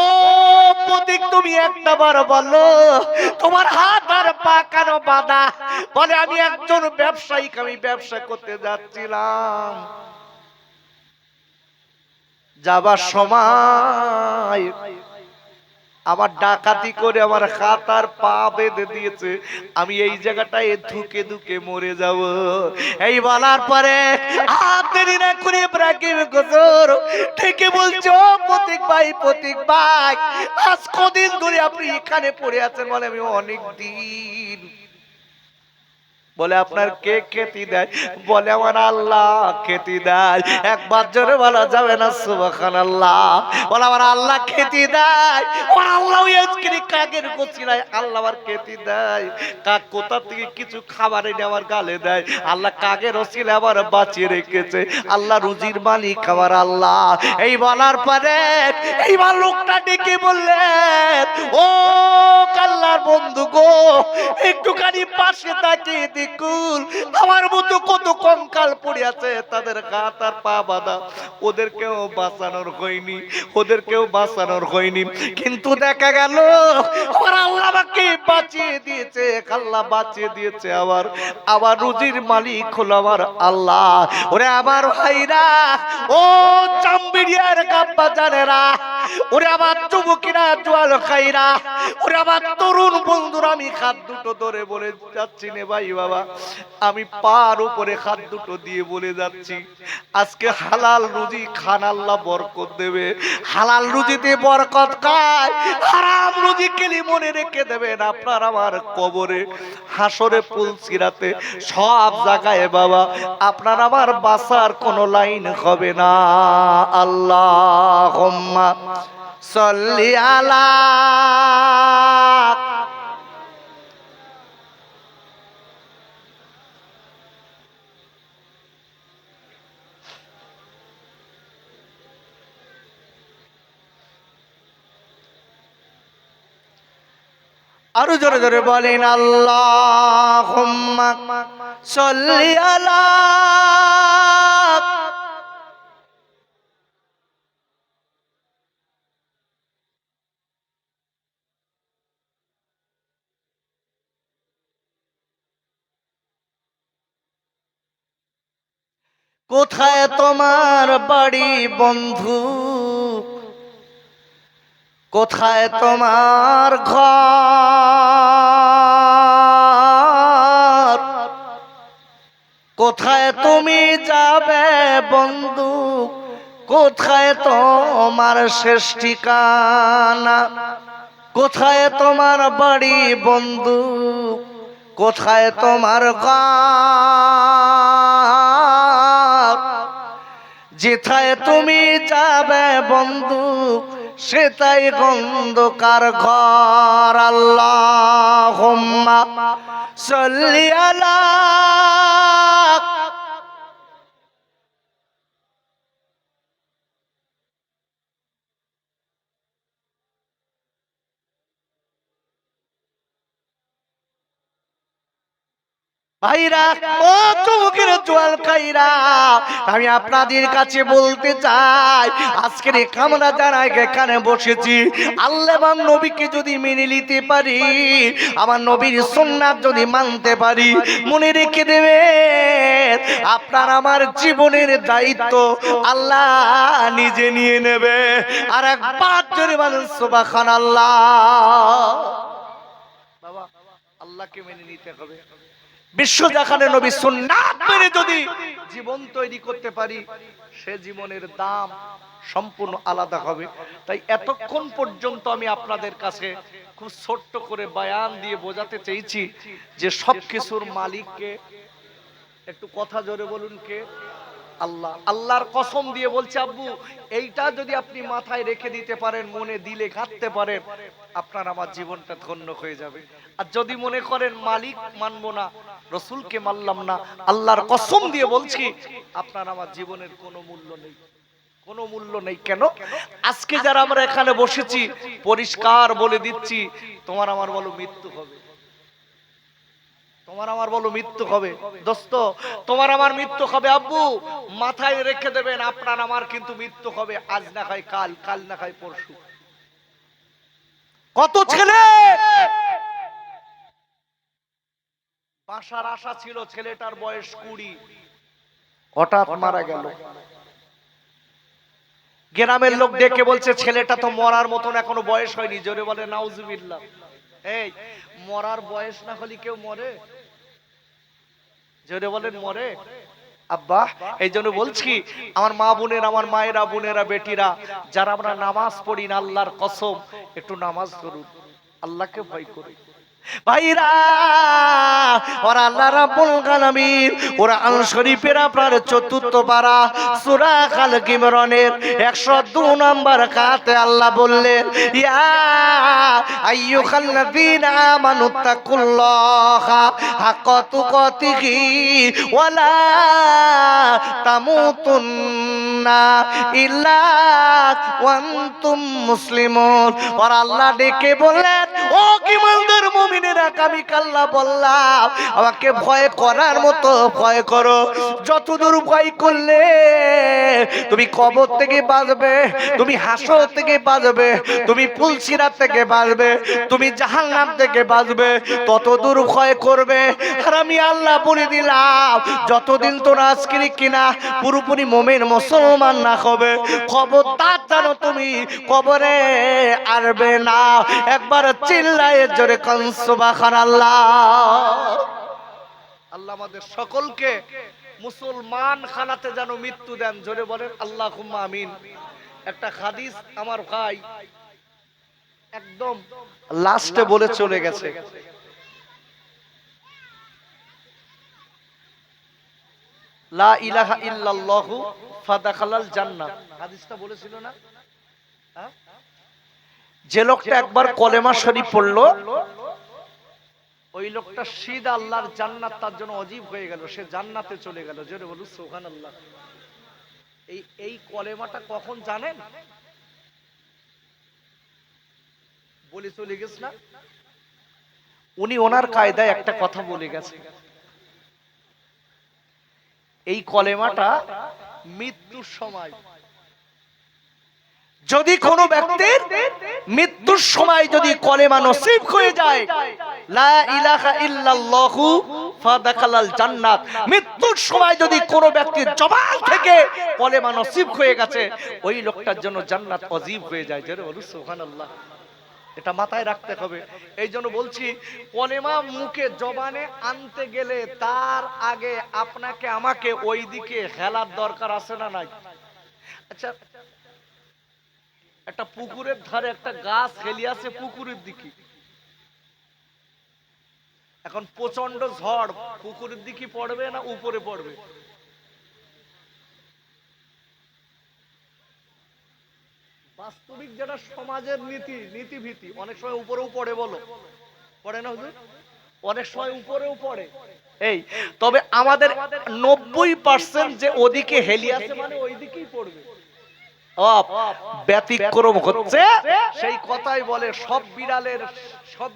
ও প্রতীক তুমি একটা বার বলো তোমার হাত আর পা কেন বাঁধা। বলে আমি একজন ব্যবসায়িক, আমি ব্যবসা করতে যাচ্ছিলাম, যাবার সময় আমার ডাকাতি করে আমার হাত আর পা বেঁধে দিয়েছে, আমি এই জায়গাটায় ধুকে ধুকে মরে যাব। এই বলার পরে হাত দেরি না করে ইব্রাহিম হুজুর ঠিকই বলছো প্রতীক ভাই, প্রতীক ভাই আজ কদিন ধরে আপনি এখানে পড়ে আছেন। বলে আমি অনেক দিন। বলে আপনার কে খেতে দেয়? বলে আমার আল্লাহ খেতে দেয়। একবার জোরে বলা যাবে না সুবহানাল্লাহ? বলে আমার আল্লাহ খেতে দেয়, আমার আল্লাহ আজকে কাকের গোছিলায় আল্লাহ আমার খেতে দেয়। কাক কোথা থেকে কিছু খাবার এনে আমার গালে দেয়, আল্লাহ কাকের ওসিলায় আবার বাঁচিয়ে রেখেছে। আল্লাহ রুজির মালিক আমার আল্লাহ। এই বলার পরে এইবার লোকটা ডেকে বললেন ও আল্লাহর বন্ধু গো, একটুখানি পাশে তাকিয়ে দেখুন আমার মতো কত কঙ্কাল পড়ে আছে, তাদের হাত আর পা বাঁধা, ওদেরকেও বাঁচানোর হয়নি, ওদেরকেও বাঁচানোর হয়নি। কিন্তু দেখা গেল আমার আল্লাহ আমাকে বাঁচিয়ে দিয়েছে, আল্লাহ বাঁচিয়ে দিয়েছে। আবার রুজির মালিক হলো আমার আল্লাহ। ওরে আমার ভাইরা, ও চাম্বিরিয়ার গাব্বা জানেরা, ওরে আমার যুবকেরা, জোয়াল খাইরা, ওরে আমার তরুণ বন্ধুরা, আমি হাত দুটো ধরে বলে যাচ্ছি নে ভাই বাবা, আমি পার উপরে হাত দুটো দিয়ে বলে যাচ্ছি আজকে হালাল রুজি খান, আল্লাহ বরকত দেবে। হালাল রুজিতে বরকত খায়, হারাম রুজি খেলে মনে রেখে দেবেন আপনার আমার কবরে, হাসরে, পুলসিরাতে, সব জায়গায় বাবা আপনার আমার বাঁচার কোনো লাইন হবে না। আল্লাহুম্মা সাল্লি আলা আরো জোরে জোরে বলেন আল্লাহুম্মা সাল্লি আলা। কোথায় তোমার বাড়ি বন্ধু, কোথায় তোমার ঘর, কোথায় তুমি যাবে বন্ধু, কোথায় তোমার শেষ ঠিকানা, কোথায় তোমার বাড়ি বন্ধু, কোথায় তোমার ঘর, যেথায় তুমি যাবে বন্ধু সেটাই অন্ধকার ঘর। আল্লাহুম্মা সাল্লি আলা ভাইরা ও চৌকের জোয়াল খাইরা, আমি আপনাদের কাছে বলতে চাই, আজকের আমরা যারা এখানে বসেছি, আল্লাহ এবং নবীকে যদি মেনে নিতে পারি, আমার নবীর সুন্নাত যদি মানতে পারি, মনে রেখে দেবেন আপনার আমার জীবনের দায়িত্ব আল্লাহ নিজে নিয়ে নেবে। আর একবার জোরে বলেন সুবহানাল্লাহ। বাবা, আল্লাহকে মেনে নিতে হবে। বিশ্ব দেখানে নবী সুন্নাত মেনে যদি জীবন তৈরি করতে পারি, সে জীবনের দাম সম্পূর্ণ আলাদা হবে। তাই এতক্ষণ পর্যন্ত আমি আপনাদের কাছে খুব ছোট্ট করে বয়ান দিয়ে বোঝাতে চেয়েছি যে সবকিছুর মালিককে। একটু কথা জোরে বলুন কে? আল্লাহ। আল্লাহর কসম দিয়ে বলছে আব্বু, এইটা যদি আপনি মাথায় রেখে দিতে পারেন, মনে দিলে গাঁথতে পারেন, আপনার আমার জীবনটা ধন্য হয়ে যাবে। আর যদি মনে করেন মালিক মানবো না, রসুলকে মানলাম না, আল্লাহর কসম দিয়ে বলছি আপনার আমার জীবনের কোনো মূল্য নেই, কোনো মূল্য নেই। কেন? আজকে যারা আমরা এখানে বসেছি, পরিষ্কার বলে দিচ্ছি, তোমার আমার বলো মৃত্যু হবে, তোমার আমার বলো মৃত্যু হবে। দোস্ত, তোমার আমার মৃত্যু হবে। আব্বু মাথায় রেখে দেবেন, আপনার আমার কিন্তু মৃত্যু হবে। আজ না খাই কাল, কাল না খাই পরশু। কত ছেলে বাসার আশা ছিল, ছেলেটার বয়স 20, হঠাৎ মারা গেল। গ্রামের লোক ডেকে বলছে ছেলেটা তো মরার মতন এখনো বয়স হয়নি। জোরে বলে নাউজুবিল্লাহ। এই মরার বয়স না হলে কেউ মরে? জোরে বলেন মরে? আব্বা, এই জন্য বলছি আমার মা বোনের, আমার মায়েরা, বোনেরা, বেটিরা, যারা আমরা নামাজ পড়ি না, আল্লাহর কসম একটু নামাজ ধরুন, আল্লাহকে ভয় করুন। ভাইরা, ওরা আল্লাহ রাব্বুল আলামিন কোরআন শরীফের আপনার ৪র্থ পারা সূরা আল ইমরানের ১০২ নম্বর আয়াতে আল্লাহ বললেন, ইয়া আইয়ুহাল্লাযীনা আমানুত্তাকুল্লাহা হাক্কা তুকাতিহি ওয়া লা তামুতুন্না ইল্লা ওয়া আনতুম মুসলিমুন। আর আল্লাহ ডেকে বললেন, ও ঈমানদার মুমিনেরা, আমি আল্লাহ বললাম আমাকে ভয় করার মতো ভয় করো। যতদূর ভয় করলে তুমি কবর থেকে বাঁচবে, তুমি হাসর থেকে বাঁচবে, তুমি পুলসিরাত থেকে বাঁচবে, তুমি জাহান্নাম থেকে বাঁচবে, ততদূর ভয় করবে। আর আমি আল্লাহ বলে দিলাম, যতদিন তোরা আজকের কিনা পুরোপুরি মুমিন মুসলমান না হবে, খবরদার জানো তুমি কবরে আসবে না। একবার চিল্লায়ে জোরে কোন সুবহানাল্লাহ। আল্লাহ আমাদের সকলকে মুসলমান খানাতে যেন মৃত্যু দেন। জোরে বলেন আল্লাহুম্মা আমিন। একটা হাদিস আমার ভাই একদম লাস্টে বলে চলে গেছে, লা ইলাহা ইল্লাল্লাহু ফাদাখালাল জান্নাহ। হাদিসটা বলেছিল না? যে লোকটা একবার কলেমা শরীফ পড়লো, ওই লোকটা সিধা আল্লাহর জান্নাত তার জন্য অজীব হয়ে গেল, সে জান্নাতে চলে গেল। জোরে বলুন সুবহানাল্লাহ। এই কলেমাটা কখন জানেন? বলে চলে গেছ না, উনি ওনার কায়দায় একটা কথা বলে গেছে। এই কলেমাটা মৃত্যুর সময়, যদি কোনো ব্যক্তির মৃত্যুর সময় যদি কলেমা নসিব হয়ে যায়, লা ইলাহা ইল্লাল্লাহু ফাদাখালাল জান্নাত, মৃত্যুর সময় যদি কোনো ব্যক্তির জবান থেকে কলেমা নসিব হয়ে গেছে, ওই লোকটার জন্য জান্নাত ওয়াজিব হয়ে যায়। জোরে বলুন সুবহানাল্লাহ। এটা মাথায় রাখতে হবে। এই জন্য বলছি, কলেমা মুখে জবানে আনতে গেলে তার আগে আপনাকে আমাকে ওই দিকে হেলার দরকার আছে না নাই? আচ্ছা, একটা পুকুরের ধারে একটা গাছ হেলি আছে পুকুরের দিকে, এখন প্রচন্ড ঝড়, পুকুরের দিকে পড়বে না উপরে পড়বে? বাস্তবিক যেটা সমাজের নীতিভীতি, অনেক সময় উপরেও পড়ে, বলো পড়ে না হুজুর? অনেক সময় উপরেও পড়ে। এই তবে আমাদের 90% যে ওদিকে হেলি আছে মানে ওই দিকেই পড়বে। ব্যতিক্রম হচ্ছে। সেই কথাই বলে সব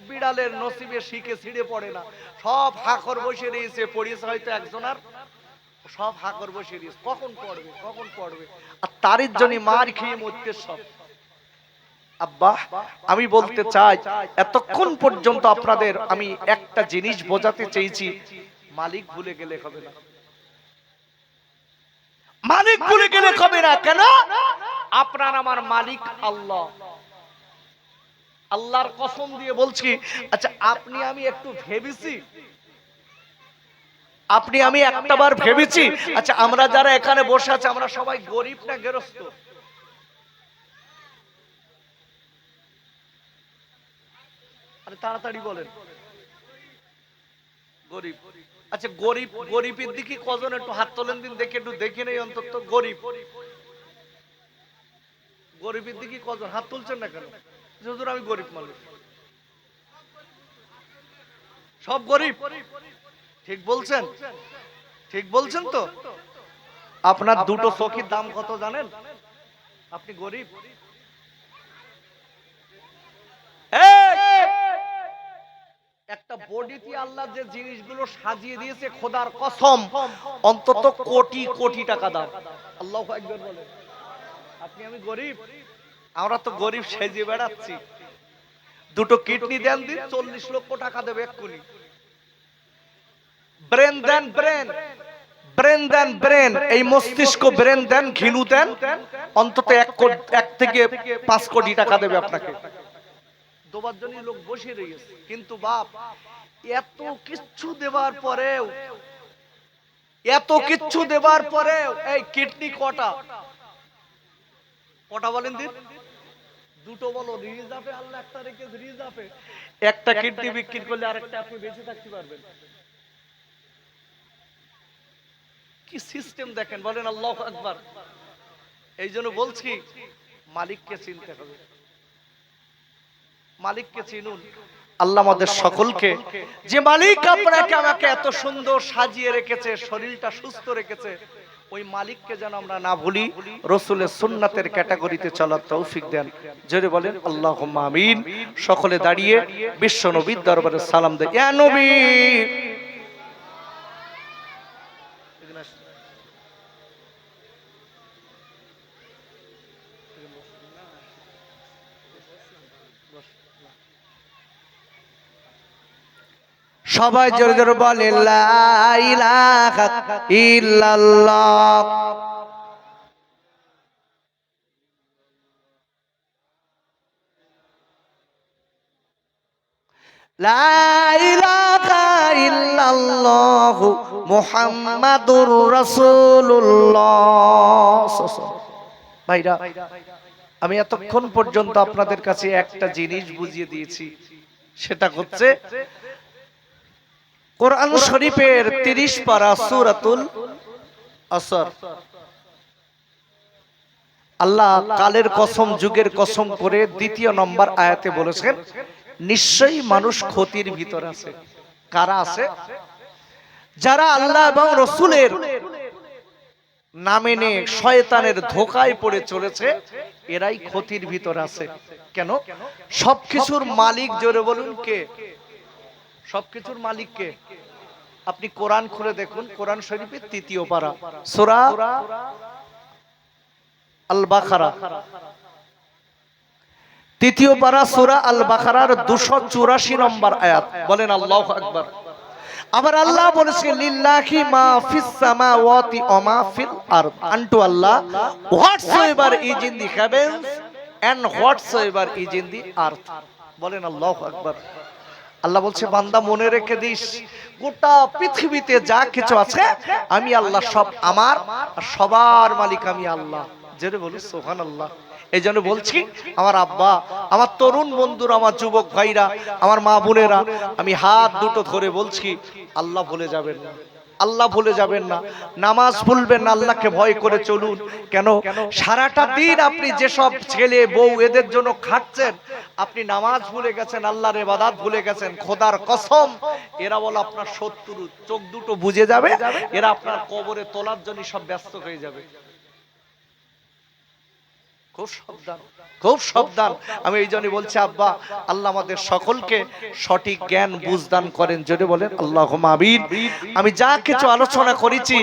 বিড়ালের নসিবে শিখে ছিঁড়ে পড়ে না। সব হাকর বসে রয়েছে, পড়িয়েছে হয়তো একজনার, সব হাকর বসে রয়েছে, কখন পড়বে আর তারই জন্য মার খেয়ে মরতে সব। আব্বা আমি বলতে চাই, এতক্ষণ পর্যন্ত আপনাদের আমি একটা জিনিস বোঝাতে চেয়েছি, মালিক ভুলে গেলে হবে না, মালিক ভুলে গেলে হবে না। কেন? আপনার আমার মালিক আল্লাহ। আল্লাহর কসম দিয়ে বলছি, আচ্ছা আপনি আমি একটু ভেবেছি, আপনি আমি একটাবার ভেবেছি, আচ্ছা আমরা যারা এখানে বসে আছি আমরা সবাই গরিব না গেরস্ত? আরে তাড়াতাড়ি বলেন। গরিব। আচ্ছা গরিবের দিকে কজন একটু হাত তোলেন দিন, দেখে একটু দেখে নেই অন্তত। গরিবের দিকে কজন হাত তুলছেন না কেন? হুজুর আমি গরিব মানুষ। সব গরিব? ঠিক বলছেন? ঠিক বলছেন তো? আপনার দুটো চোখের দাম কত জানেন? আপনি গরিব? একটা বডিতে আল্লাহ যে জিনিসগুলো সাজিয়ে দিয়েছে, খোদার কসম অন্তত কোটি কোটি টাকা দাম। আল্লাহু আকবার বলেন। আপনি আমি গরিব? আমরা তো গরিব সেজে বেড়াচ্ছি। দুটো কিডনি দেন দিন, 40 লক্ষ টাকা দেবে এক্ষুনি। ব্রেন দেন, ব্রেন এই মস্তিষ্ক ব্রেন দেন, ঘিলু দেন, অন্তত 1 থেকে 5 কোটি টাকা দেবে আপনাকে। দোবার জন্য লোক বসে রয়েছে, কিন্তু বাপ এত কিচ্ছু দেওয়ার পরেও এই কিডনি কটা বলেন দিন? দুটো বলো। রিজার্ভে আল্লাহ একটা রেখেছে, রিজার্ভে। একটা কিডনি বিক্রি করলে আরেকটা আপনি বেঁচে থাকতে পারবেন। কি সিস্টেম দেখেন, বলেন আল্লাহু আকবার। এই জন্য বলছি মালিককে চিনতে হবে, মালিককে চিনুন। আল্লাহ আমাদের সকলকে, যে মালিক আপনাকে আমাকে এত সুন্দর সাজিয়ে রেখেছে, শরীরটা সুস্থ রেখেছে, ওই মালিককে যেন আমরা না ভুলি, রাসূলের সুন্নাতের ক্যাটাগরিতে চলার তৌফিক দেন। জোরে বলেন আল্লাহুম্মা আমিন। সকলে দাঁড়িয়ে বিশ্ব নবীর দরবারে সালাম দেয়। ইয়া নবী, সবাই জোরে জোরে বলে লা ইলাহা ইল্লাল্লাহ। লা ইলাহা ইল্লাল্লাহ মুহাম্মাদুর রাসূলুল্লাহ। ভাইরা, আমি এতক্ষণ পর্যন্ত আপনাদের কাছে একটা জিনিস বুঝিয়ে দিয়েছি, সেটা হচ্ছে কোরআন শরীফের 30 পারা সূরাতুল আসর। আল্লাহ কালের কসম, যুগের কসম করে 2 নম্বর আয়াতে বলেছেন, নিশ্চয়ই মানুষ ক্ষতির ভিতর আছে। কারা আছে? যারা আল্লাহ এবং রাসূলের না মেনে শয়তানের ধোঁকায় পড়ে চলেছে, এরাই ক্ষতির ভিতর আছে। কেন? সবকিছুর মালিক, জোরে বলুন কে? সবকিছুর মালিক কে? আপনি কোরআন খুলে দেখুন, কোরআন শরীফের 3 পারা সূরা আল বাকারা, 3 পারা সূরা আল বাকারার 284 নম্বর আয়াত। বলেন আল্লাহু আকবার। আবার আল্লাহ বলেছেন, লিল্লাহি মা ফিস সামাওয়াতি ওয়া মা ফিল আরদ, unto Allah whatsoever is in the heavens and whatsoever is in the earth. বলেন আল্লাহু আকবার। আল্লাহ বলছে, বান্দা মনে রেখে দিস, গোটা পৃথিবীতে যা কিছু আছে আমি আল্লাহ সব আমার, আর সবার মালিক আমি আল্লাহ। জেনে বলি সুবহানাল্লাহ। এই জন্য বলছি, আমার আব্বা, আমার তরুণ বন্ধুরা, আমার যুবক ভাইরা, আমার মা বোনেরা, আমি হাত দুটো ধরে বলছি, আল্লাহ ভুলে যাবেন না, আল্লাহ ভুলে যাবেন না। নামাজ ভুলবেন না, আল্লাহকে ভয় করে চলুন। কেন? সারাটা দিন আপনি যেসব ছেলে বউ এদের জন্য খাটছেন, আপনি নামাজ ভুলে গেছেন, আল্লাহর ইবাদত ভুলে গেছেন। খোদার কসম, এরা বলে আপনার শত্রু, চোখ দুটো বুজে যাবে, এরা আপনার কবরে তোলার জন্য সব ব্যস্ত হয়ে যাবে। খুব সাবধান, খুব সাবধান। আমি এই জন্যই বলছি আব্বা, আল্লাহ আমাদের সকলকে সঠিক জ্ঞান বুঝদান করেন, যদি বলেন আল্লাহুম্মা আমিন। আমি যা কিছু আলোচনা করেছি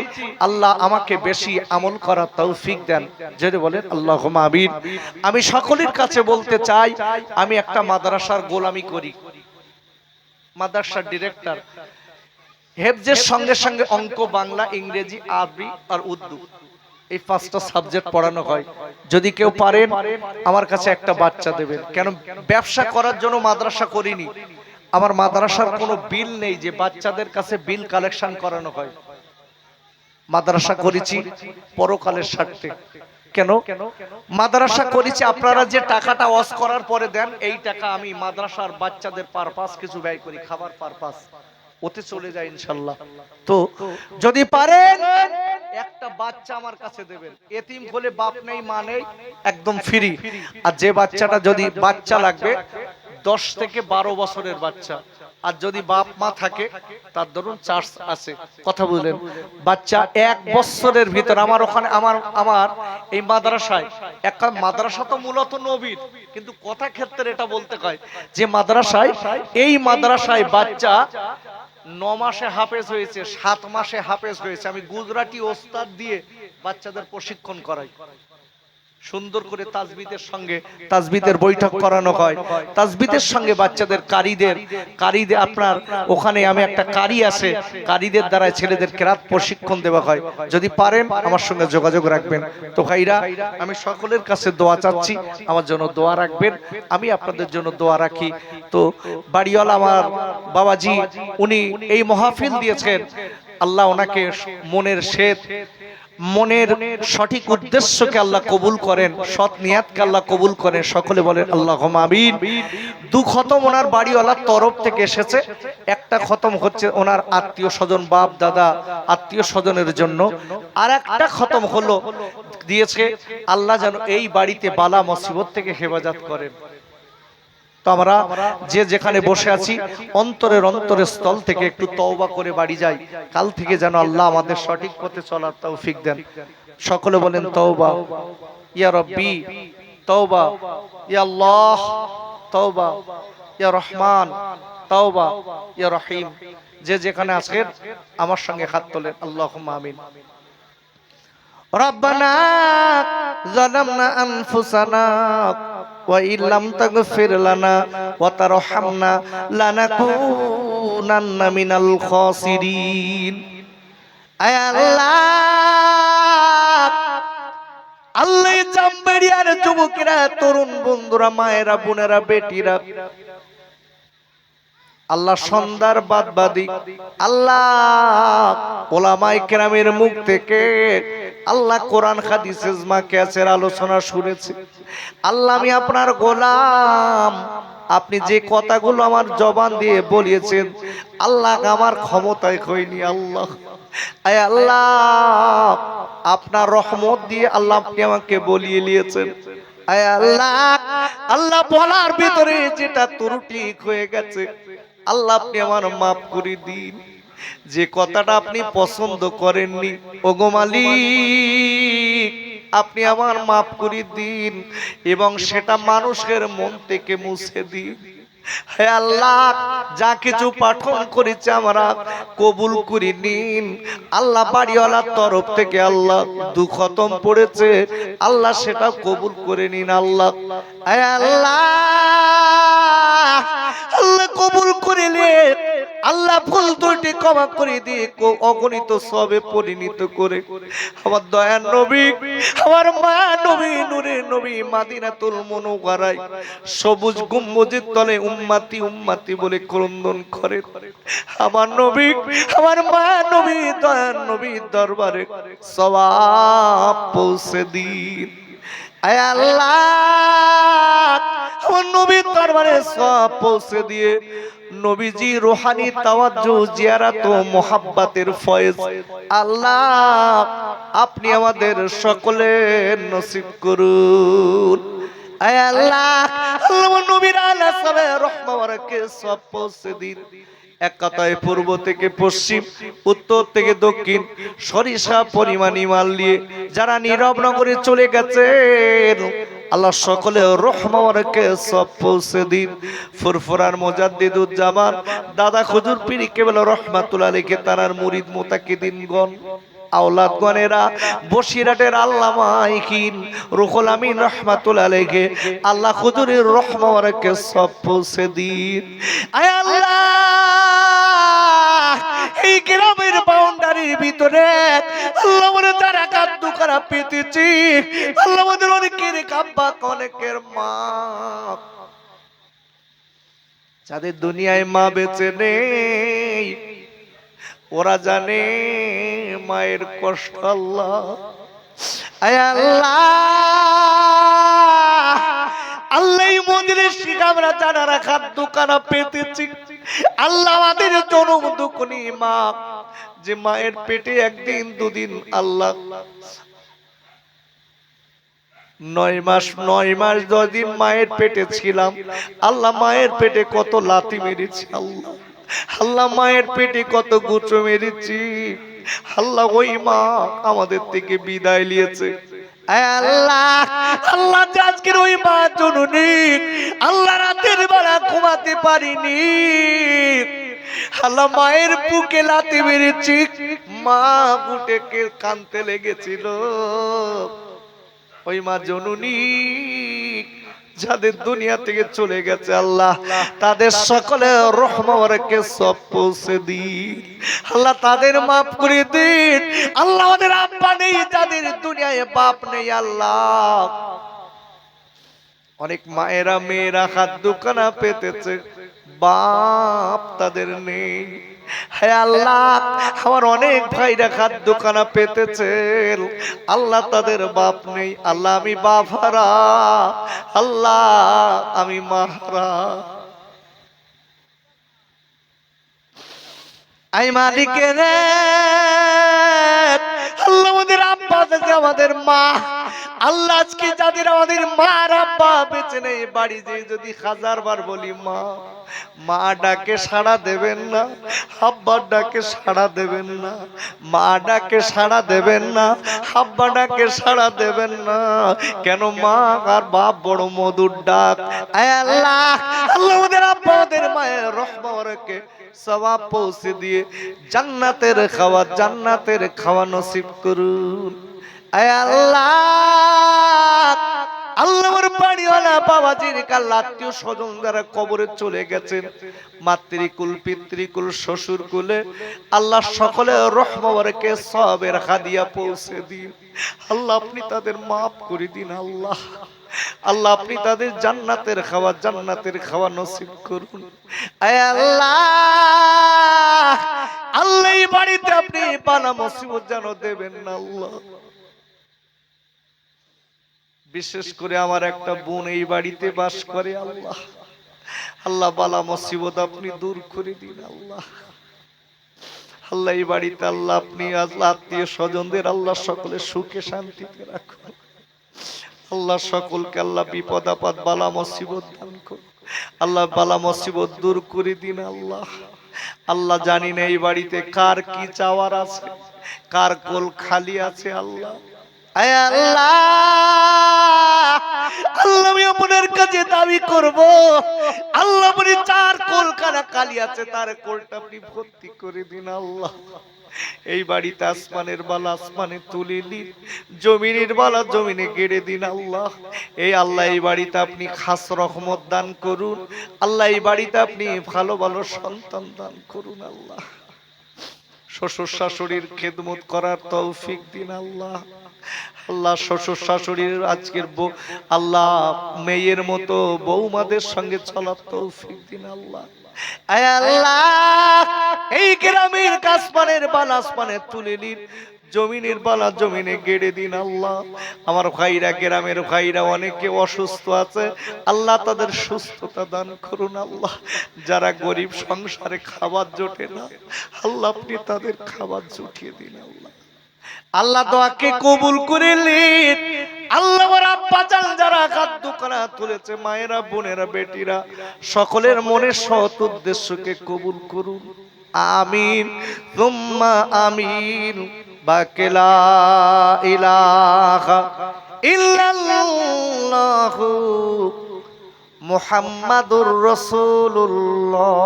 আল্লাহ আমাকে বেশি আমল করার তৌফিক দেন, যদি বলেন আল্লাহুম্মা আমিন। আমি সকলের কাছে বলতে চাই, আমি একটা মাদ্রাসার গোলামি করি, মাদ্রাসার ডিরেক্টর। হেফজের সঙ্গে সঙ্গে অঙ্ক, বাংলা, ইংরেজি, আরবি আর উর্দু, এই 5টা সাবজেক্ট পড়ানো হয়। যদি কেউ পারেন আমার কাছে একটা বাচ্চা দেবেন। কেন ব্যবসা করার জন্য মাদ্রাসা করিনি, আমার মাদ্রাসার কোনো বিল নেই যে বাচ্চাদের কাছে বিল কালেকশন করানো হয়। মাদ্রাসা করেছি পরকালের স্বার্থে। কেন মাদ্রাসা করেছি? আপনারা যে টাকাটা ওয়াজ করার পরে দেন, এই টাকা আমি মাদ্রাসার বাচ্চাদের পারপাস কিছু ব্যয় করি, খাবার পারপাস, ওতে চলে যায় ইনশাল্লাহ। তো যদি পারেন একটা বাচ্চা আমার কাছে দেবেন। এতিম হলে বাপ নেই মা নেই, একদম ফ্রি। আর যে বাচ্চাটা যদি বাচ্চা লাগবে 10 থেকে 12 বছরের বাচ্চা, আর যদি বাপ মা থাকে তার ধরুন চার্জ আছে, কথা বুঝলেন? বাচ্চা 1 বছরের ভিতর আমার ওখানে আমার এই মাদ্রাসায়, একটা মাদ্রাসা তো মূলত নবীর, কিন্তু কথা ক্ষেত্রে এটা বলতে হয় যে মাদ্রাসায়, এই মাদ্রাসায় বাচ্চা 9 মাসে হাফেজ হয়েছে, 7 মাসে হাফেজ হয়েছে। আমি গুজরাটি ওস্তাদ দিয়ে বাচ্চাদের প্রশিক্ষণ করাই। সুন্দর করে তাজবিদের বৈঠক করানো হয়, তাজবিদের সঙ্গে বাচ্চাদের কারীদের আপনার ওখানে আমি একটা কারি আছে, কারীদের দ্বারা ছেলেদের কেরাত প্রশিক্ষণ দেওয়া হয়। যদি পারেন আমার সঙ্গে যোগাযোগ রাখবেন। তো ভাইরা, আমি সকলের কাছে দোয়া চাচ্ছি, আমার জন্য দোয়া রাখবেন, আমি আপনাদের জন্য দোয়া রাখি। তো বাড়িওয়ালা আমার বাবাজি, উনি এই মাহফিল দিয়েছেন, আল্লাহ ওনাকে মনের সঠিক উদ্দেশ্যকে আল্লাহ কবুল করেন, সৎ নিয়াতকে আল্লাহ কবুল করেন। সকলে বলেন আল্লাহুম্মা আমিন। 2 খতম ওনার বাড়িওয়ালার তরফ থেকে এসেছে। একটা খতম হচ্ছে ওনার আত্মীয় স্বজন, বাপ দাদা আত্মীয় স্বজনের জন্য, আর একটা খতম হলো দিয়েছে। আল্লাহ যেন এই বাড়িতে বালা মুসিবত থেকে হেফাজত করেন। তো আমরা যে যেখানে বসে আছি, অন্তরের স্থল থেকে একটু তওবা করে বাড়ি যাই। কাল থেকে যেন আল্লাহ আমাদের সঠিক পথে চলার তৌফিক দেন। সকলে বলেন তওবা ইয়া রব্বি, তওবা ইয়া আল্লাহ, তওবা ইয়া রহমান, তওবা ইয়া রহিম। যে যেখানে আছেন আমার সঙ্গে হাত তোলেন, আল্লাহুম্মা আমিন। রব্বানা যালামনা আনফুসানা ওয়া ইল্লাম তাগফির লানা ওয়া তারহামনা লানাকুনান্না মিনাল খাসিরিন। আয় আল্লাহ, আল্লাহ জামবেড়িয়ার যুবকেরা, তরুণ বন্ধুরা, মায়েরা, বোনেরা, বেটিরা, আল্লাহ সন্ধ্যার বাদবাদী আল্লাহ ওলামায়ে কেরামের মুখ থেকে আল্লাহ কোরআন হাদিস ইজমা কিয়াসের আলোচনা শুনেছি। আল্লাহ, আমি আপনার গোলাম, আপনি যে কথাগুলো আমার জবান দিয়ে বলিয়েছেন আল্লাহ, আমার ক্ষমতায় হয়নি। আল্লাহ, আয় আল্লাহ, আপনার রহমত দিয়ে আল্লাহ আপনি আমাকে বলিয়ে নিয়েছেন। আয় আল্লাহ, আল্লাহ বলার ভিতরে যেটা ত্রুটি হয়ে গেছে আল্লাহ আপনি আমার মাফ করে দিন। যে কথাটা আপনি পছন্দ করেননি ওগো মালিক, আপনি আমার মাফ করে দিন এবং সেটা মানুষের মন থেকে মুছে দিন। হে আল্লাহ, যা কিছু পাঠন করেছে আমরা কবুল করে নিন। আল্লাহ বাড়িওয়ালার তরফ থেকে আল্লাহ 2 খতম পড়েছে, আল্লাহ সেটা কবুল করে নিন। আল্লাহ, হে আল্লাহ, আল্লাহ কবুল করে নিন। আল্লাহ ভুল ত্রুটি ক্ষমা করে দিয়ে অগণিত সবে পরিণত করে আমার দয়ার নবী, আমার মায়া নবী, নূরের নবী মদিনাতুল মুনাওয়ারায় সবুজ গম্বুজের তলে উম্মতি উম্মতি বলে ক্রন্দন করে আমার নবী, আমার মায়া নবী, দয়ার নবীর দরবারে সওয়াব পৌঁছে দিন। আয় আল্লাহ, আমার নবীর দরবারে সওয়াব পৌঁছে দিয়ে নবীজি রূহানি তাওয়াজ্জু, জিয়ারত ও মুহাব্বতের ফয়েজ আল্লাহ আপনি আমাদের সকলের নসিব করুন। আয় আল্লাহ, আল্লাহ নবীর আলা সালাম রহমত বারাকে সব পৌঁছে দিন। এক কথায় পূর্ব থেকে পশ্চিম, উত্তর থেকে দক্ষিণ সরিষা পরিমাণ ইমান নিয়ে যারা নীরব নগরে চলে গেছেন আল্লাহ সকলে রহমাকে সব পৌঁছে দিন। ফুরফুরার মুজাদ্দিদুজ্জামান দাদা হুজুর পীর কেবলা রহমাতুল্লাহ আলাইহি তারার মুরিদ মুতাকিদিনগণ আওলাদগণেরা বসিরহাটের আল্লামা ইকিন রুহুল আমিন রহমাতুল্লাহ আলাইহি আল্লাহ হুজুরের রহমাকে সব পৌঁছে দিন। আয় আল্লাহ এই গ্রামের বাউন্ডারির ভিতরে আল্লাহ মনে তারা কাদ্দু করা পেতেছি আল্লাহ আমাদের অনেকের কাব্বা অনেকের মা যাদের দুনিয়ায় মা বেঁচে নেই ওরা জানে মায়ের কষ্ট। আল্লাহ আয় আল্লাহ আল্লাহ মন্দিরের শিখামরা জানা রাখার দোকানা পেতেছি আল্লাহ আমাদের জনম দুঃখনি মা যে মায়ের পেটে একদিন দুদিন আল্লাহ 9 মাস 10 দিন মায়ের পেটে ছিলাম আল্লাহ মায়ের পেটে কত লাথি মেরেছি আল্লাহ আল্লাহ মায়ের পেটে কত গুঁতো মেরেছি আল্লাহ ওই মা আমাদের থেকে বিদায় নিয়েছে। আল্লাহ আল্লাহ আজকের ওই মা জননী আল্লাহ রাতের বেলা ঘুমাতে পারিনি আল্লাহ মায়ের বুকে লাথি মেরেছি মা বুটেকে কানতে লেগেছিল। ওই মা জননী যাদের দুনিয়া থেকে চলে গেছে আল্লাহ তাদের সকলে রহমতকে সব পৌঁছে দিন আল্লাহ তাদের মাফ করে দিন আল্লাহ আমাদের আব্বা নেই যাদের দুনিয়ায় বাপ নেই আল্লাহ অনেক মায়েরা মেয়েরা হাত দুখানা পেতেছে বাপ তাদের নেই। হে আল্লাহ আমার অনেক ভাইরা হাত দুখানা পেতেছে আল্লাহ তাদের বাপ নেই আল্লাহ আমি বাপ হারা আল্লাহ আমি মা হারা আই মালিকের আল্লাহ আমাদের আব্বা আছে আমাদের মা আল্লাহ আজকে যাদের আমাদের মা আর আব্বা বেঁচে নেই বাড়ি যেয়ে যদি 1000 বার বলি মা মা ডাকে সাড়া দেবেন না আব্বা ডাকে সাড়া দেবেন না মা ডাকে সাড়া দেবেন না আব্বা ডাকে সাড়া দেবেন না কেন মা আর বাপ বড় মধুর ডাক। আয় আল্লাহ আল্লাহ আমাদের আব্বা আমাদের মায়ের রহমতকে সওয়াব পৌঁছে দিয়ে জান্নাতের খাওয়া নসিব করুন। আয় আল্লাহ আল্লাহ আমার বাড়িওয়ালা বাবাজির কাল আত্মীয় স্বজন যারা কবরে চলে গেছেন মাতৃকুল পিতৃকুল শ্বশুর কুলে আল্লাহ সকলে রহমতকে সওয়াবের হাদিয়া পৌঁছে দিন আল্লাহ আপনি তাদের মাফ করে দিন আল্লাহ আল্লাহ আপনি তাদের জান্নাতের খাওয়া নসিব করুন। আয় আল্লাহ আল্লাহ এই বাড়িতে আপনি বালা মুসিবত যেন দেবেন না আল্লাহ বিশেষ করে আমার একটা বোন এই বাড়িতে বাস করে আল্লাহ আল্লাহ বালা মুসিবত আপনি দূর করে দিন আল্লাহ আল্লাহ এই বাড়িতে আল্লাহ আপনি আল্লাহ আত্মীয় স্বজনদের আল্লাহ সকলে সুখে শান্তিতে রাখুন আল্লাহ সকলকে আল্লাহ বিপদ আপদ বালা মুসিবত দান করুন আল্লাহ বালা মুসিবত দূর করে দিন আল্লাহ আল্লাহ জানি না এই বাড়িতে কার কি চাওয়ার আছে কার কোল খালি আছে আল্লাহ। আয় আল্লাহ আল্লাহ আমি আপনার কাছে দাবি করব আল্লাহ আপনি 4 কোলখানা খালি আছে তার কোলটা আপনি ভর্তি করে দিন আল্লাহ এই বাড়িতে আসমানের বালা আসমানে তুলে দিন জমিনের বালা জমিনে গেড়ে দিন আল্লাহ এই আল্লাহ এই বাড়িতে আপনি খাস রহমত দান করুন আল্লাহ এই বাড়িতে আপনি ভালো ভালো সন্তান দান করুন আল্লাহ শ্বশুর শাশুড়ির খেদমত করার তৌফিক দিন আল্লাহ আল্লাহ শ্বশুর শাশুড়ির আজকের আল্লাহ মেয়ের মতো বৌমাদের সঙ্গে চলার তৌফিক দিন আল্লাহ। আয় আল্লাহ এই গ্রামের কাসমানের বালা আসমানে তুলে নিন জমিনের বালা জমিনে গেড়ে দিন আল্লাহ আমার ভাইরা গ্রামের ভাইরা অনেকে অসুস্থ আছে আল্লাহ তাদের সুস্থতা দান করুন আল্লাহ যারা গরিব সংসারে খাবার জোটে না আল্লাহ আপনি তাদের খাবার জুটিয়ে দিন আল্লাহ আল্লাহ দোয়াকে কবুল করে নিন আল্লাহ আমার আব্বা জান যারা খাদ্য করা তুলেছে মায়েরা বোনেরা বেটিরা সকলের মনের সৎ উদ্দেশ্যকে কবুল করুন আমিন সুম্মা আমিন বাকে লা ইলাহা ইল্লাল্লাহু মুহাম্মাদুর রাসূলুল্লাহ।